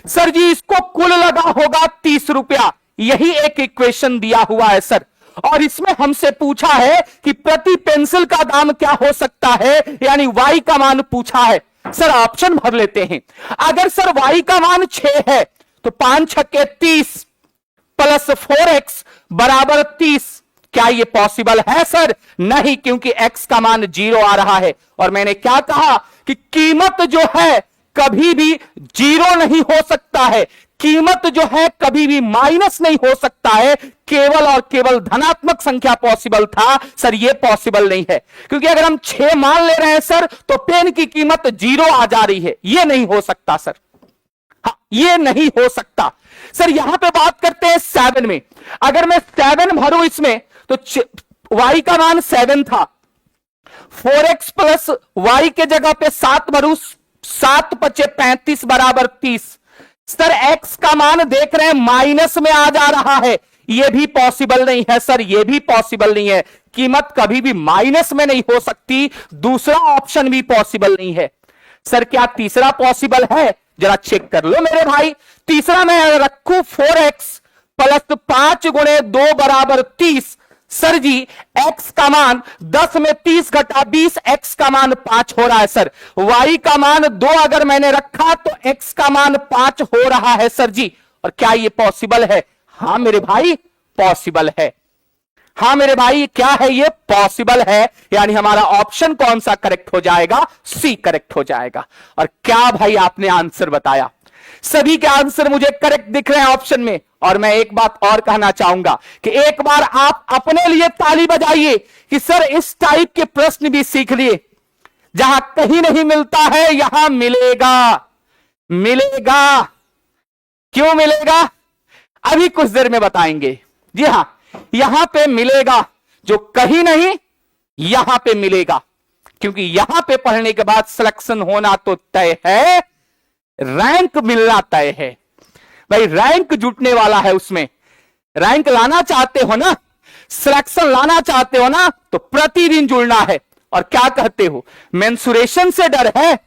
सर जी इसको कुल लगा होगा 30 रुपया। यही एक इक्वेशन दिया हुआ है सर, और इसमें हमसे पूछा है कि प्रति पेंसिल का दाम क्या हो सकता है, यानी y का मान पूछा है। सर ऑप्शन भर लेते हैं। अगर सर y का मान 6 है तो 5 छक्के 30 प्लस 4x बराबर 30। क्या ये पॉसिबल है सर? नहीं, क्योंकि x का मान 0 आ रहा है। और मैंने क्या कहा कि कीमत जो है कभी भी 0 नहीं हो सकता है, कीमत जो है कभी भी माइनस नहीं हो सकता है, केवल और केवल धनात्मक संख्या पॉसिबल था। सर ये पॉसिबल नहीं है, क्योंकि अगर हम 6 मान ले रहे हैं सर तो पेन की कीमत 0 आ जा रही है। ये नहीं हो सकता सर, हाँ ये नहीं हो सकता। सर यहां पे बात करते हैं 7 में। अगर मैं 7 भरूं इसमें तो y का मान 7 था, 4x प्लस y के जगह पे 7 भरूं, 7 पचे 35 बराबर 30। सर x का मान देख रहे हैं माइनस में आ जा रहा है, यह भी पॉसिबल नहीं है सर, यह भी पॉसिबल नहीं है। कीमत कभी भी माइनस में नहीं हो सकती। दूसरा ऑप्शन भी पॉसिबल नहीं है। सर क्या तीसरा पॉसिबल है? जरा चेक कर लो मेरे भाई। तीसरा मैं रखूं 4x प्लस 5 गुणे 2 बराबर 30। सर जी x का मान 10 में 30 घटा 20, x का मान 5 हो रहा है सर। y का मान 2 अगर मैंने रखा तो x का मान 5 हो रहा है सर जी। और क्या ये पॉसिबल है? हां मेरे भाई पॉसिबल है। हां मेरे भाई क्या है ये? पॉसिबल है। यानी हमारा ऑप्शन कौन सा करेक्ट हो जाएगा? सी करेक्ट हो जाएगा। और क्या भाई आपने आंसर बताया? सभी के आंसर मुझे करेक्ट दिख रहे हैं ऑप्शन में। और मैं एक बात और कहना चाहूंगा कि एक बार आप अपने लिए ताली बजाइए कि सर इस टाइप के प्रश्न भी सीख लिए। जहां कहीं नहीं मिलता है यहां मिलेगा। मिलेगा क्यों मिलेगा? अभी कुछ देर में बताएंगे। जी हां, यहां पे मिलेगा, जो कहीं नहीं यहां पे मिलेगा, क्योंकि यहां पे पढ़ने के बाद सिलेक्शन होना तो तय है, रैंक मिलना तय है। भाई रैंक जुटने वाला है, उसमें रैंक लाना चाहते हो ना, सिलेक्शन लाना चाहते हो ना, तो प्रतिदिन जुड़ना है। और क्या कहते हो? मेंसुरेशन से डर है,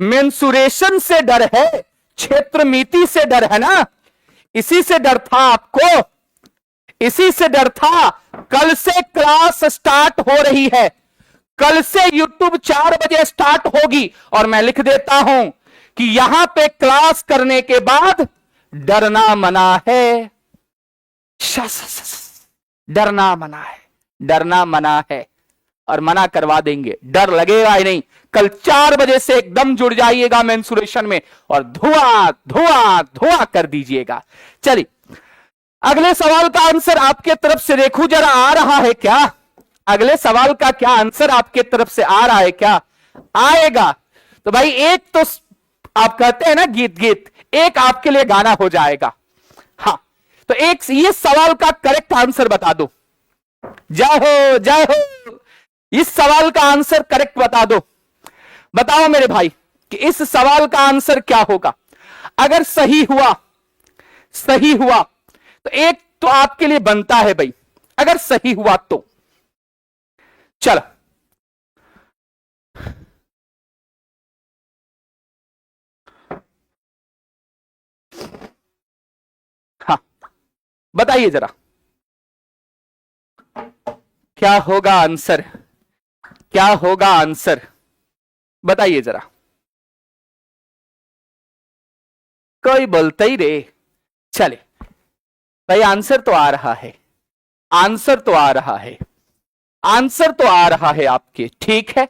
मेंसुरेशन से डर है, क्षेत्र मिति से डर है ना। इसी से डर था आपको, इसी से डर था। कल से क्लास स्टार्ट हो रही है, कल से यूट्यूब 4 बजे स्टार्ट होगी। और मैं लिख देता हूं कि यहां पे क्लास करने के बाद डरना मना है। डरना मना है, डरना मना है। और मना करवा देंगे, डर लगेगा ही नहीं। कल 4 बजे से एकदम जुड़ जाइएगा मेंसुरेशन में और धुआं धुआं धुआं कर दीजिएगा। चलिए अगले सवाल का आंसर आपके तरफ से देखूं जरा आ रहा है क्या? अगले सवाल का क्या आंसर आपके तरफ से आ रहा है क्या? आएगा तो भाई एक तो आप कहते हैं ना गीत गीत, एक आपके लिए गाना हो जाएगा। हाँ तो एक ये सवाल का करेक्ट आंसर बता दो। जय हो जय हो। इस सवाल का आंसर करेक्ट बता दो। बताओ मेरे भाई कि इस सवाल का आंसर क्या होगा? अगर सही हुआ, सही हुआ तो एक तो आपके लिए बनता है भाई, अगर सही हुआ तो। चलो हाँ बताइए जरा क्या होगा आंसर, क्या होगा आंसर? बताइए जरा। कोई बोलता ही रे। चले भाई आंसर तो आ रहा है, आंसर तो आ रहा है, आंसर तो आ रहा है आपके। ठीक है,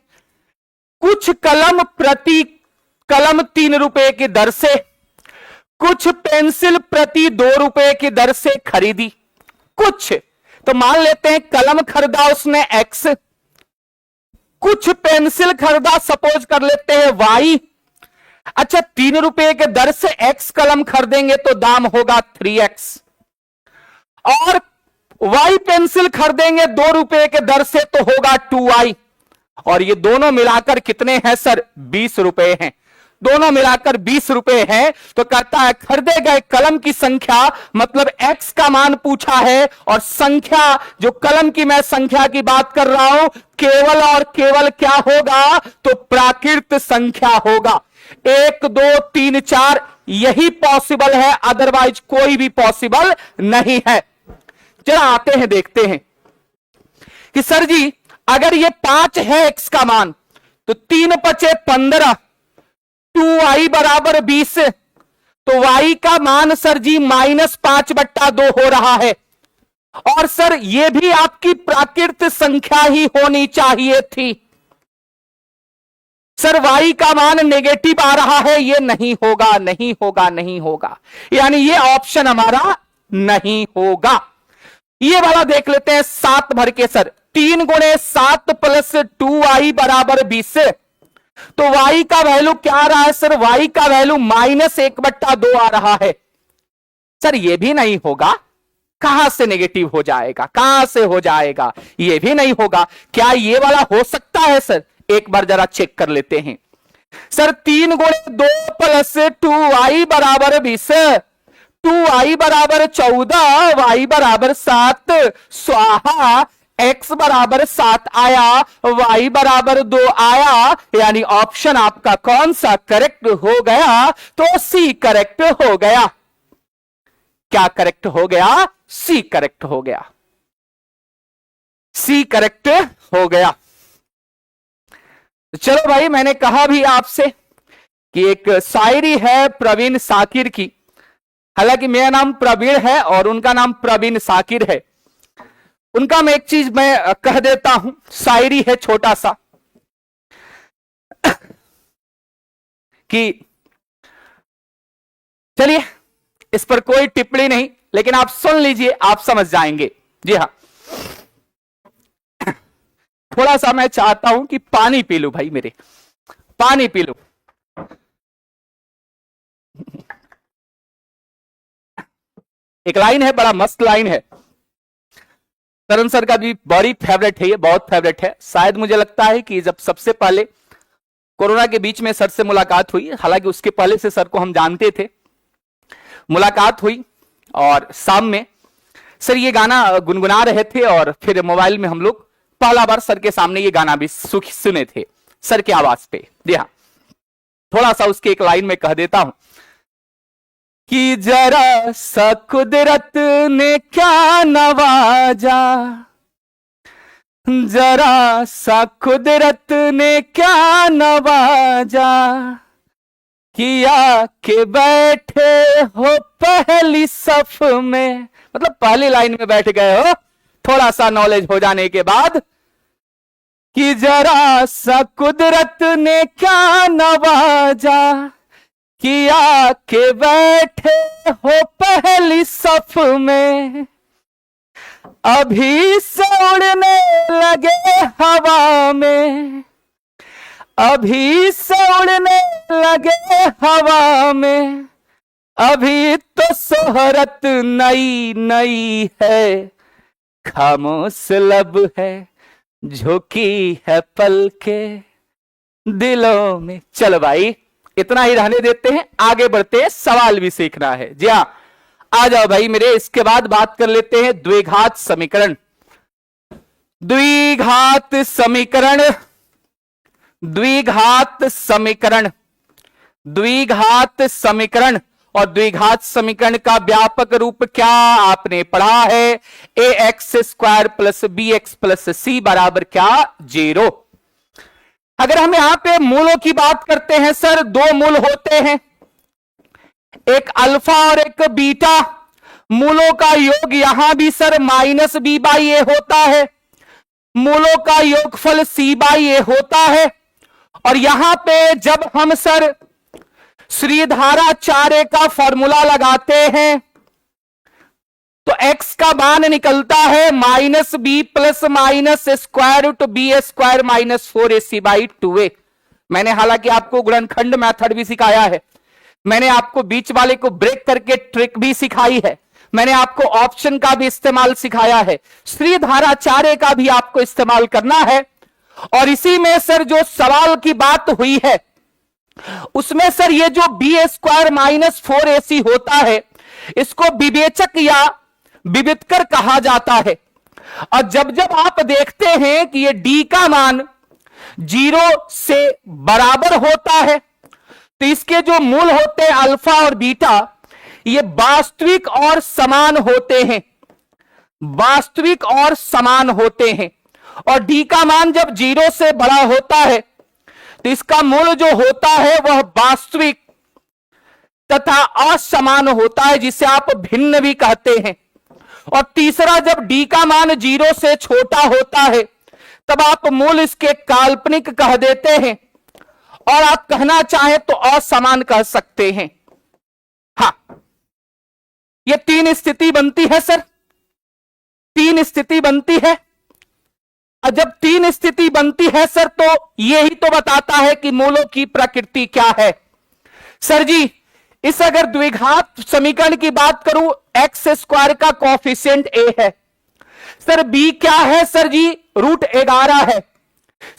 कुछ कलम प्रति कलम 3 रुपए की दर से, कुछ पेंसिल प्रति 2 रुपए की दर से खरीदी। कुछ तो मान लेते हैं कलम खरीदा उसने एक्स, कुछ पेंसिल खरीदा सपोज कर लेते हैं वाई। अच्छा 3 रुपए के दर से एक्स कलम खरीदेंगे तो दाम होगा 3x, और वाई पेंसिल खरीदेंगे 2 रुपए के दर से तो होगा 2y। और ये दोनों मिलाकर कितने हैं सर? 20 रुपए हैं। दोनों मिलाकर 20 रुपए है। तो कहता है खरीदे गए कलम की संख्या, मतलब x का मान पूछा है, और संख्या जो कलम की मैं संख्या की बात कर रहा हूं, केवल और केवल क्या होगा, तो प्राकृत संख्या होगा। 1 2 3 4 यही पॉसिबल है, अदरवाइज कोई भी पॉसिबल नहीं है। चला आते हैं, देखते हैं कि सर जी अगर ये 5 है x का मान, तो 3 5 15, 2y बराबर 20, तो y का मान सर जी -5/2 हो रहा है। और सर ये भी आपकी प्राकृत संख्या ही होनी चाहिए थी। सर y का मान नेगेटिव आ रहा है, ये नहीं होगा, नहीं होगा, नहीं होगा, यानी ये ऑप्शन हमारा नहीं होगा। ये वाला देख लेते हैं 7 भर के। सर 3 गुणे 7 प्लस 2y बराबर 20, तो y का वैल्यू क्या आ रहा है सर, y का वैल्यू -1/2 आ रहा है। सर ये भी नहीं होगा, कहां से नेगेटिव हो जाएगा, कहां से हो जाएगा, ये भी नहीं होगा। क्या ये वाला हो सकता है सर, एक बार जरा चेक कर लेते हैं। सर 3 गुणे 2 प्लस 2y बराबर 20, 2y बराबर 14, y बराबर 7, स्वाहा, x बराबर 7 आया, y बराबर 2 आया, यानी ऑप्शन आपका कौन सा करेक्ट हो गया, तो सी करेक्ट हो गया। क्या करेक्ट हो गया, सी करेक्ट हो गया, सी करेक्ट हो गया। चलो भाई, मैंने कहा भी आपसे कि एक शायरी है प्रवीण साकिर की, हालांकि मेरा नाम प्रवीण है और उनका नाम प्रवीण साकिर है। उनका मैं एक चीज मैं कह देता हूं, शायरी है छोटा सा कि चलिए इस पर कोई टिप्पणी नहीं, लेकिन आप सुन लीजिए, आप समझ जाएंगे। जी हां, थोड़ा सा मैं चाहता हूं कि पानी पी लूं भाई, मेरे पानी पी लूं। एक लाइन है, बड़ा मस्त लाइन है, तरुण सर का भी बड़ी फेवरेट है, ये बहुत फेवरेट है। शायद मुझे लगता है कि जब सबसे पहले कोरोना के बीच में सर से मुलाकात हुई, हालांकि उसके पहले से सर को हम जानते थे, मुलाकात हुई और शाम में सर ये गाना गुनगुना रहे थे, और फिर मोबाइल में हम लोग पहला बार सर के सामने ये गाना भी सुने थे सर की आवाज पे। जी हाँ, थोड़ा सा उसके एक लाइन में कह देता हूं कि जरा सा कुदरत ने क्या नवाजा, जरा सा कुदरत ने क्या नवाजा, किया के बैठे हो पहली सफ में, मतलब पहली लाइन में बैठ गए हो थोड़ा सा नॉलेज हो जाने के बाद, कि जरा सा कुदरत ने क्या नवाजा, किया के बैठे हो पहली सफ में, अभी से उड़ने लगे हवा में, अभी से उड़ने लगे हवा में, अभी तो शोहरत नई नई है, खामोश लब है झुकी है पल के दिलों में। चलो भाई, इतना ही रहने देते हैं, आगे बढ़ते हैं, सवाल भी सीखना है। जी हाँ, आ जाओ भाई मेरे। इसके बाद बात कर लेते हैं द्विघात समीकरण। द्विघात समीकरण, द्विघात समीकरण, द्विघात समीकरण और द्विघात समीकरण का व्यापक रूप क्या आपने पढ़ा है, ax² plus bx plus c बराबर क्या, 0। अगर हम यहां पे मूलों की बात करते हैं सर, 2 मूल होते हैं, एक अल्फा और एक बीटा। मूलों का योग यहां भी सर -b/a होता है, मूलों का योगफल c/a होता है। और यहां पे जब हम सर श्रीधाराचार्य का फॉर्मूला लगाते हैं तो x का मान निकलता है -b प्लस -√b² -4ac/2a। मैंने हालांकि आपको गुणनखंड मेथड भी सिखाया है, मैंने आपको बीच वाले को ब्रेक करके ट्रिक भी सिखाई है, मैंने आपको ऑप्शन का भी इस्तेमाल सिखाया है, श्रीधाराचार्य का भी आपको इस्तेमाल करना है। और इसी में सर जो सवाल की बात हुई है उसमें सर ये जो बी स्क्वायर माइनस 4ac होता है, इसको विवेचक या विविधकर कहा जाता है। और जब जब आप देखते हैं कि ये d का मान 0 से बराबर होता है, तो इसके जो मूल होते हैं अल्फा और बीटा, ये वास्तविक और समान होते हैं, वास्तविक और समान होते हैं। और d का मान जब 0 से बड़ा होता है तो इसका मूल जो होता है वह वास्तविक तथा असमान होता है, जिसे आप भिन्न भी कहते हैं। और तीसरा, जब d का मान 0 से छोटा होता है तब आप मूल इसके काल्पनिक कह देते हैं, और आप कहना चाहें तो असमान कह सकते हैं। हां, ये 3 स्थिति बनती है सर, 3 स्थिति बनती है। और जब 3 स्थिति बनती है सर, तो यही तो बताता है कि मूलों की प्रकृति क्या है। सर जी, इस अगर द्विघात समीकरण की बात करूं, एक्स स्क्वायर का कोफिशिएंट a है सर, b क्या है सर जी, √11 है,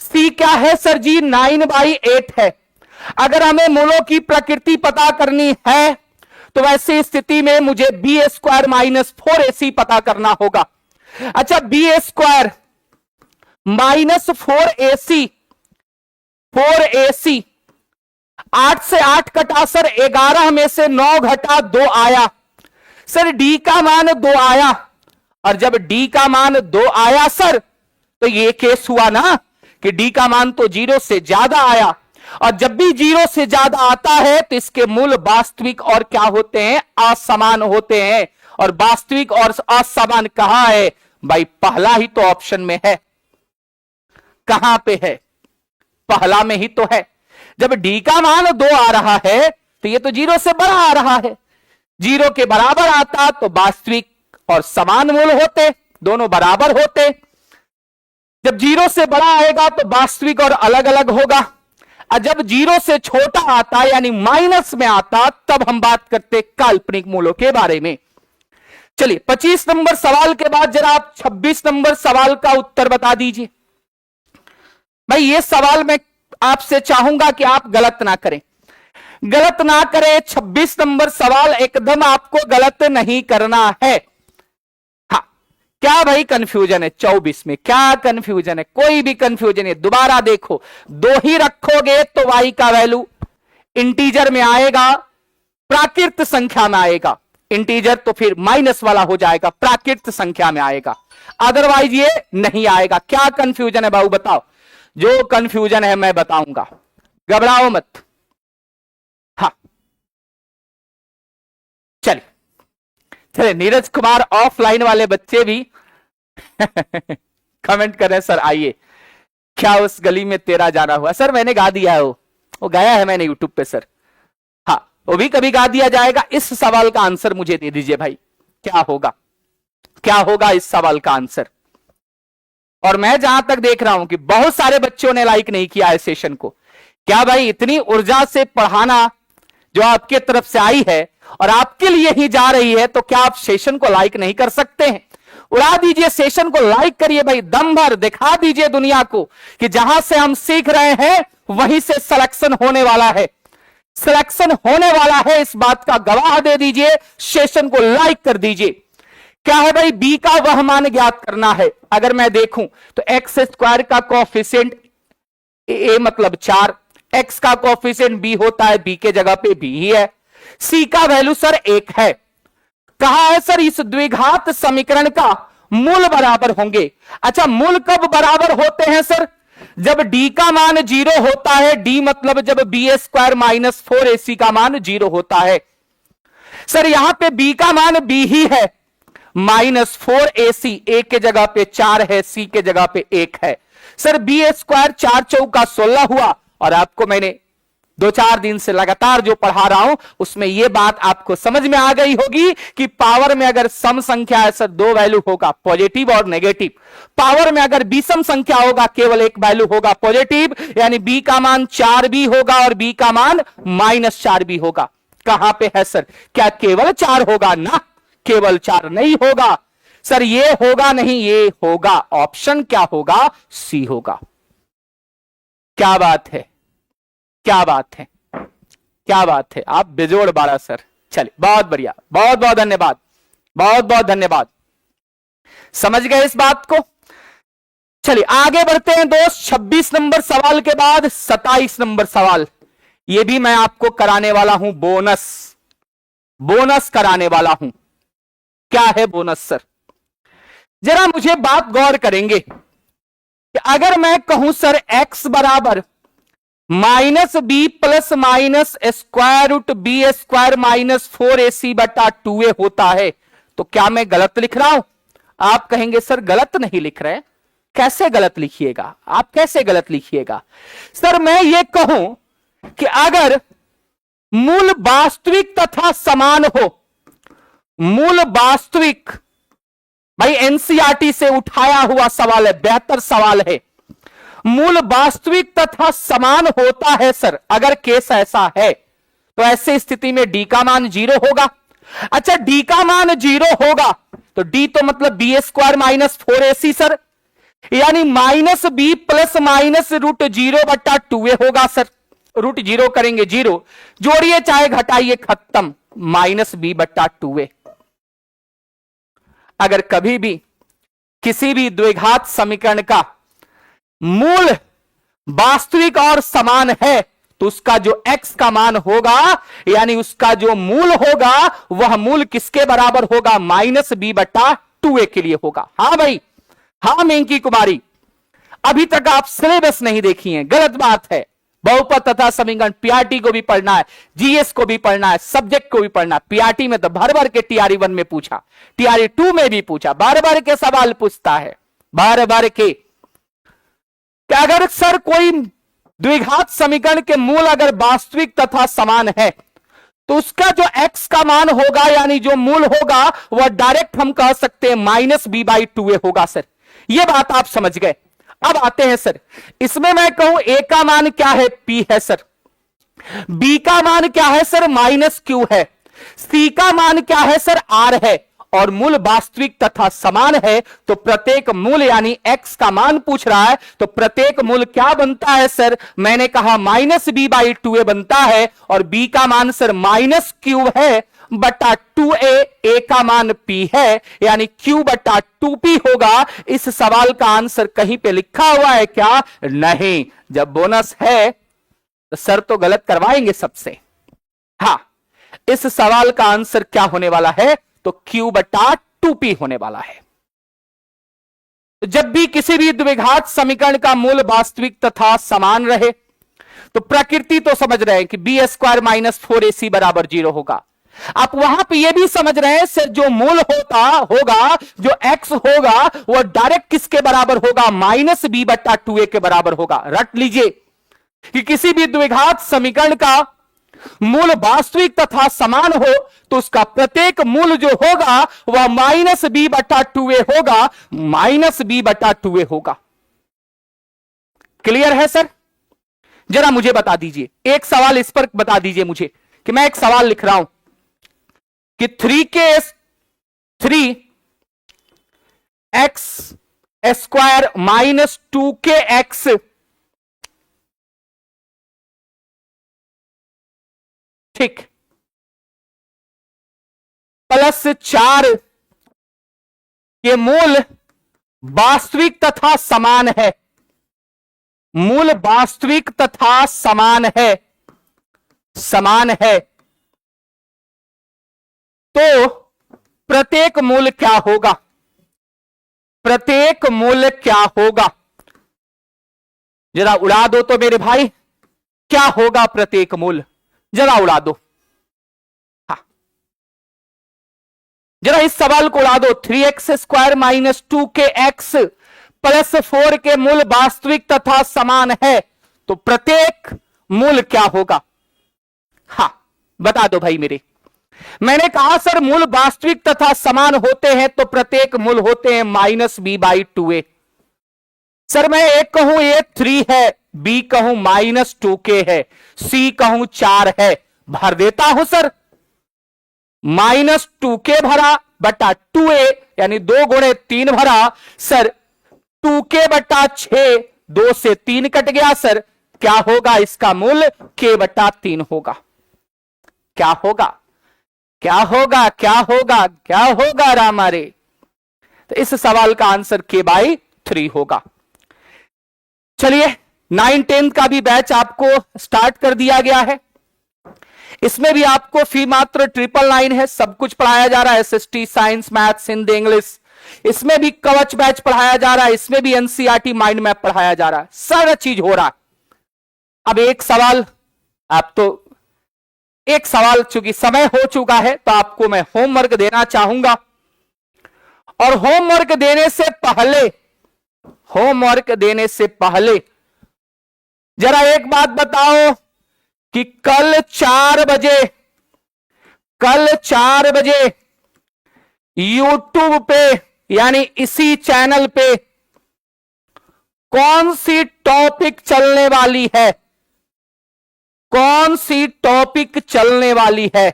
c क्या है सर जी, 9/8 है। अगर हमें मूलों की प्रकृति पता करनी है तो वैसी स्थिति में मुझे बी स्क्वायर माइनस 4ac पता करना होगा। अच्छा, बी स्क्वायर माइनस 4ac, 8 से 8 कटा सर, 11 में से 9 घटा 2 आया सर, d का मान 2 आया। और जब d का मान 2 आया सर, तो ये केस हुआ ना कि d का मान तो 0 से ज्यादा आया। और जब भी 0 से ज्यादा आता है तो इसके मूल वास्तविक और क्या होते हैं, असमान होते हैं। और वास्तविक और असमान कहां है भाई, पहला ही तो ऑप्शन में है। कहां पे है, पहला में ही तो है। जब d का मान 2 आ रहा है तो ये तो 0 से बड़ा आ रहा है, 0 के बराबर आता तो वास्तविक और समान मूल होते, दोनों बराबर होते। जब 0 से बड़ा आएगा तो वास्तविक और अलग अलग होगा। और जब 0 से छोटा आता यानी माइनस में आता, तब हम बात करते काल्पनिक मूलों के बारे में। चलिए 25 नंबर सवाल के बाद जरा आप 26 नंबर सवाल का उत्तर बता दीजिए। भाई ये सवाल मैं आपसे चाहूंगा कि आप गलत ना करें, गलत ना करें। 26 नंबर सवाल एकदम आपको गलत नहीं करना है। हाँ, क्या भाई कंफ्यूजन है 24 में, क्या कंफ्यूजन है, कोई भी कंफ्यूजन है। दोबारा देखो, 2 ही रखोगे तो y का वैल्यू इंटीजर में आएगा, प्राकृत संख्या में आएगा। इंटीजर तो फिर माइनस वाला हो जाएगा, प्राकृत संख्या में आएगा, अदरवाइज ये नहीं आएगा। क्या कंफ्यूजन है बाबू बताओ, जो कंफ्यूजन है मैं बताऊंगा, घबराओ मत। हाँ चलिए चलिए, नीरज कुमार ऑफलाइन वाले बच्चे भी कमेंट कर रहे हैं, सर आइए, क्या उस गली में तेरा जाना हुआ। सर मैंने गा दिया है, वो गाया है मैंने यूट्यूब पे सर। हाँ, वो भी कभी गा दिया जाएगा। इस सवाल का आंसर मुझे दे दीजिए भाई, क्या होगा, क्या होगा इस सवाल का आंसर। और मैं जहां तक देख रहा हूं कि बहुत सारे बच्चों ने लाइक नहीं किया है सेशन को। क्या भाई इतनी ऊर्जा से पढ़ाना जो आपके तरफ से आई है और आपके लिए ही जा रही है, तो क्या आप सेशन को लाइक नहीं कर सकते हैं? उड़ा दीजिए, सेशन को लाइक करिए भाई, दम भर दिखा दीजिए दुनिया को कि जहां से हम सीख रहे हैं वहीं से सिलेक्शन होने वाला है, सिलेक्शन होने वाला है, इस बात का गवाह दे दीजिए। सेशन को लाइक कर दीजिए। क्या है भाई, b का वह मान ज्ञात करना है। अगर मैं देखूं तो एक्स स्क्वायर का कोफिशिएंट a मतलब 4, x का कोफिशिएंट b होता है, b के जगह पे b ही है। c का वैल्यू सर 1 है। कहा है सर इस द्विघात समीकरण का मूल बराबर होंगे। अच्छा, मूल कब बराबर होते हैं सर? जब d का मान 0 होता है, d मतलब जब बी स्क्वायर माइनस 4ac का मान 0 होता है। सर यहां पे b का मान b ही है, -4ac, a के जगह पे 4 है, c के जगह पे 1 है। सर बी स्क्वायर 4 चौका 16 हुआ। और आपको मैंने 2-4 दिन से लगातार जो पढ़ा रहा हूं उसमें यह बात आपको समझ में आ गई होगी कि पावर में अगर सम संख्या है सर 2 वैल्यू होगा, पॉजिटिव और नेगेटिव। पावर में अगर विषम संख्या होगा केवल 1 वैल्यू होगा, पॉजिटिव, यानी b का मान 4 भी होगा और b का मान -4 भी होगा। कहां पे है सर? क्या केवल 4 होगा? ना, केवल 4 नहीं होगा सर, ये होगा नहीं, ये होगा। ऑप्शन क्या होगा? सी होगा। क्या बात है, क्या बात है। क्या बात है, आप बेजोड़ 12 सर। चलिए बहुत बढ़िया, बहुत बहुत धन्यवाद, बहुत बहुत धन्यवाद। समझ गए इस बात को। चलिए आगे बढ़ते हैं दोस्त। 26 नंबर सवाल के बाद 27 नंबर सवाल, यह भी मैं आपको कराने वाला हूं बोनस, बोनस कराने वाला हूं। क्या है बोनस सर? जरा मुझे बात गौर करेंगे कि अगर मैं कहूं सर x बराबर minus B plus minus square root B square minus 4ac बटा 2a होता है, तो क्या मैं गलत लिख रहा हूं? आप कहेंगे सर गलत नहीं लिख रहे। कैसे गलत लिखिएगा आप, कैसे गलत लिखिएगा? सर मैं ये कहूं कि अगर मूल वास्तविक तथा समान हो, मूल वास्तविक, भाई एनसीईआरटी से उठाया हुआ सवाल है, बेहतर सवाल है। मूल वास्तविक तथा समान होता है सर, अगर केस ऐसा है तो ऐसे स्थिति में डी का मान 0 होगा। अच्छा डी का मान 0 होगा तो डी तो मतलब b square minus 4ac sir, यानी minus B plus minus root 0 बटा 2a होगा सर। रूट 0 करेंगे 0, जोड़िए चाहे घटाइए खत्म, माइनस बी बटा 2a। अगर कभी भी किसी भी द्विघात समीकरण का मूल वास्तविक और समान है तो उसका जो x का मान होगा, यानी उसका जो मूल होगा, वह मूल किसके बराबर होगा? माइनस बी बटा 2a के लिए होगा। हां भाई, हां मेंकी कुमारी, अभी तक आप सिलेबस नहीं देखी हैं, गलत बात है। बहुपद तथा समीकरण पीआरटी को भी पढ़ना है, जीएस को भी पढ़ना है, सब्जेक्ट को भी पढ़ना है। पीआरटी में तो भर भर के टीआरई 1 में पूछा, टीआरई 2 में भी पूछा, बार बार के सवाल पूछता है, बार बार के। कि अगर सर कोई द्विघात समीकरण के मूल अगर वास्तविक तथा समान है तो उसका जो x का मान होगा, यानी जो मूल होगा, वह डायरेक्ट हम कह सकते हैं माइनस बी बाई 2a होगा सर। यह बात आप समझ गए। अब आते हैं सर, इसमें मैं कहूं a का मान क्या है? p है सर। b का मान क्या है सर? माइनस q है। c का मान क्या है सर? r है। और मूल वास्तविक तथा समान है तो प्रत्येक मूल यानी x का मान पूछ रहा है, तो प्रत्येक मूल क्या बनता है सर? मैंने कहा माइनस बी बाई 2a बनता है, और b का मान सर माइनस q है बटा 2a, a का मान p है, यानी q बटा 2p होगा। इस सवाल का आंसर कहीं पे लिखा हुआ है क्या? नहीं। जब बोनस है तो सर तो गलत करवाएंगे सबसे। हां, इस सवाल का आंसर क्या होने वाला है? तो q बटा 2p होने वाला है। तो जब भी किसी भी द्विघात समीकरण का मूल वास्तविक तथा समान रहे तो प्रकृति तो समझ रहे हैं कि बी स्क्वायर माइनस 4ac बराबर 0 होगा। आप वहां पे ये भी समझ रहे हैं सर जो मूल होगा, जो x होगा, वह डायरेक्ट किसके बराबर होगा? माइनस बी बटा 2a के बराबर होगा। रट लीजिए कि किसी भी द्विघात समीकरण का मूल वास्तविक तथा समान हो तो उसका प्रत्येक मूल जो होगा वह माइनस बी बटा 2a होगा, माइनस बी बटा 2a होगा। क्लियर है सर? जरा मुझे बता दीजिए, एक सवाल इस पर बता दीजिए मुझे कि मैं एक सवाल लिख रहा हूं कि 3x स्क्वायर माइनस 2kx ठीक प्लस 4 के मूल वास्तविक तथा समान है, मूल वास्तविक तथा समान है, समान है, तो प्रत्येक मूल क्या होगा? प्रत्येक मूल क्या होगा? जरा उड़ा दो तो मेरे भाई, क्या होगा प्रत्येक मूल? जरा उड़ा दो। हाँ, जरा इस सवाल को उड़ा दो। 3x square minus 2kx plus 4 के मूल वास्तविक तथा समान है तो प्रत्येक मूल क्या होगा? हाँ बता दो भाई मेरे। मैंने कहा सर मूल वास्तविक तथा समान होते हैं तो प्रत्येक मूल होते हैं minus B by 2a। Sir मैं एक कहूं ये 3 है, बी कहूं माइनस 2k है, सी कहूं 4 है, भर देता हूं सर। माइनस 2k भरा बटा 2a, यानी 2 गुणे 3 भरा सर, 2k बटा 6, 2 से 3 कट गया सर, क्या होगा इसका मूल? k बटा 3 होगा। क्या होगा, क्या होगा, क्या होगा, क्या होगा रामा रे? तो इस सवाल का आंसर k/3 होगा। चलिए 9-10 का भी बैच आपको स्टार्ट कर दिया गया है। इसमें भी आपको फी मात्र 999 है। सब कुछ पढ़ाया जा रहा है, SST, science, maths, Hindi, English. इसमें भी कवच बैच पढ़ाया जा रहा है, इसमें भी एनसीईआरटी माइंड मैप पढ़ाया जा रहा है, सारा चीज हो रहा है। अब एक सवाल, आप तो एक सवाल, चूंकि समय हो चुका है तो आपको मैं होमवर्क देना चाहूंगा। और होमवर्क देने से पहले जरा एक बात बताओ कि कल 4 बजे यूट्यूब पे यानी इसी चैनल पे कौन सी टॉपिक चलने वाली है? कौन सी टॉपिक चलने वाली है?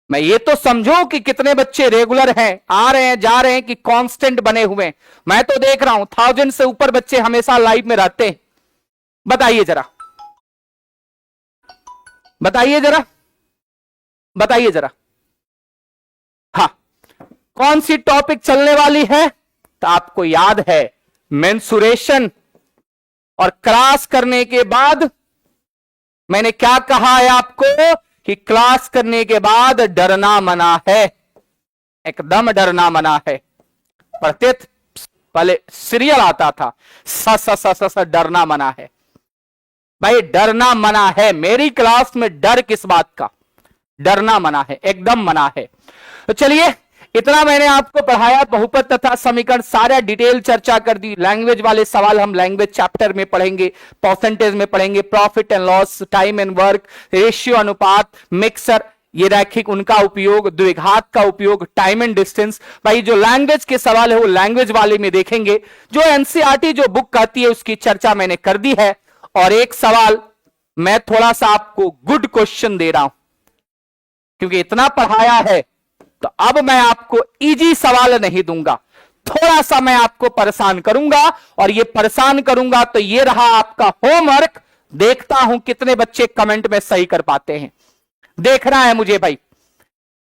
मैं ये तो समझूं कि कितने बच्चे रेगुलर हैं, आ रहे हैं, जा रहे हैं, कि कांस्टेंट बने हुए हैं। मैं तो देख रहा हूं 1000 से ऊपर बच्चे हमेशा लाइव में रहते हैं। बताइए जरा, बताइए जरा, बताइए जरा। हाँ, कौन सी टॉपिक चलने वाली है? तो आपको याद है मेंसुरेशन, और क्लास करने के बाद मैंने क्या कहा है आपको कि क्लास करने के बाद डरना मना है, एकदम डरना मना है। पढ़ते पहले सीरियल आता था, स डरना मना है। भाई डरना मना है, मेरी क्लास में डर किस बात का? डरना मना है, एकदम मना है। तो चलिए इतना मैंने आपको पढ़ाया, बहुपद तथा समीकरण सारा डिटेल चर्चा कर दी। लैंग्वेज वाले सवाल हम लैंग्वेज चैप्टर में पढ़ेंगे, परसेंटेज में पढ़ेंगे, profit and loss, time and work, ratio अनुपात, मिक्सर, ये रैखिक, उनका उपयोग, द्विघात का उपयोग, टाइम एंड डिस्टेंस। भाई जो लैंग्वेज के सवाल है वो लैंग्वेज वाले में देखेंगे। जो एनसीईआरटी जो बुक कहती है उसकी चर्चा मैंने कर दी है। और एक सवाल मैं थोड़ा सा आपको गुड क्वेश्चन दे रहा हूं, क्योंकि इतना पढ़ाया है तो अब मैं आपको इजी सवाल नहीं दूंगा, थोड़ा सा मैं आपको परेशान करूंगा। और ये परेशान करूंगा तो ये रहा आपका होमवर्क। देखता हूं कितने बच्चे कमेंट में सही कर पाते हैं। देखना है मुझे भाई,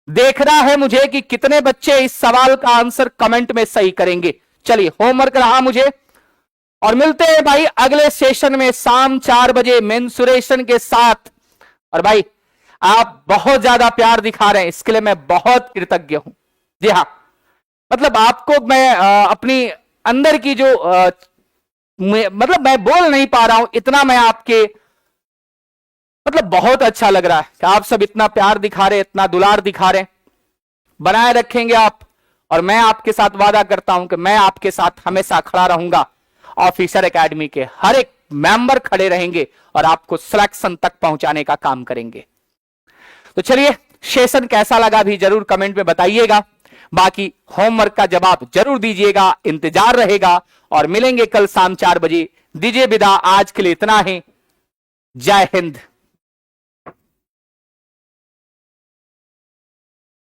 देखना है मुझे कि कितने बच्चे इस सवाल का आंसर कमेंट में सही करेंगे। चलिए होमवर्क रहा मुझे, और मिलते हैं भाई अगले सेशन में शाम 4 बजे मेंसुरेशन के साथ। और भाई आप बहुत ज्यादा प्यार दिखा रहे हैं, इसके लिए मैं बहुत कृतज्ञ हूं। जी हाँ, मतलब आपको मैं अपनी अंदर की जो मतलब मैं बोल नहीं पा रहा हूं, इतना मैं आपके, मतलब बहुत अच्छा लग रहा है कि आप सब इतना प्यार दिखा रहे, इतना दुलार दिखा रहे। बनाए रखेंगे आप, और मैं आपके साथ वादा करता हूं कि मैं आपके साथ हमेशा खड़ा रहूंगा। ऑफिसर एकेडमी के हर एक मेंबर खड़े रहेंगे और आपको सिलेक्शन तक पहुंचाने का काम करेंगे। तो चलिए, सेशन कैसा लगा भी जरूर कमेंट में बताइएगा। बाकी होमवर्क का जवाब जरूर दीजिएगा, इंतजार रहेगा। और मिलेंगे कल शाम 4 बजे। दीजिए विदा, आज के लिए इतना ही। जय हिंद।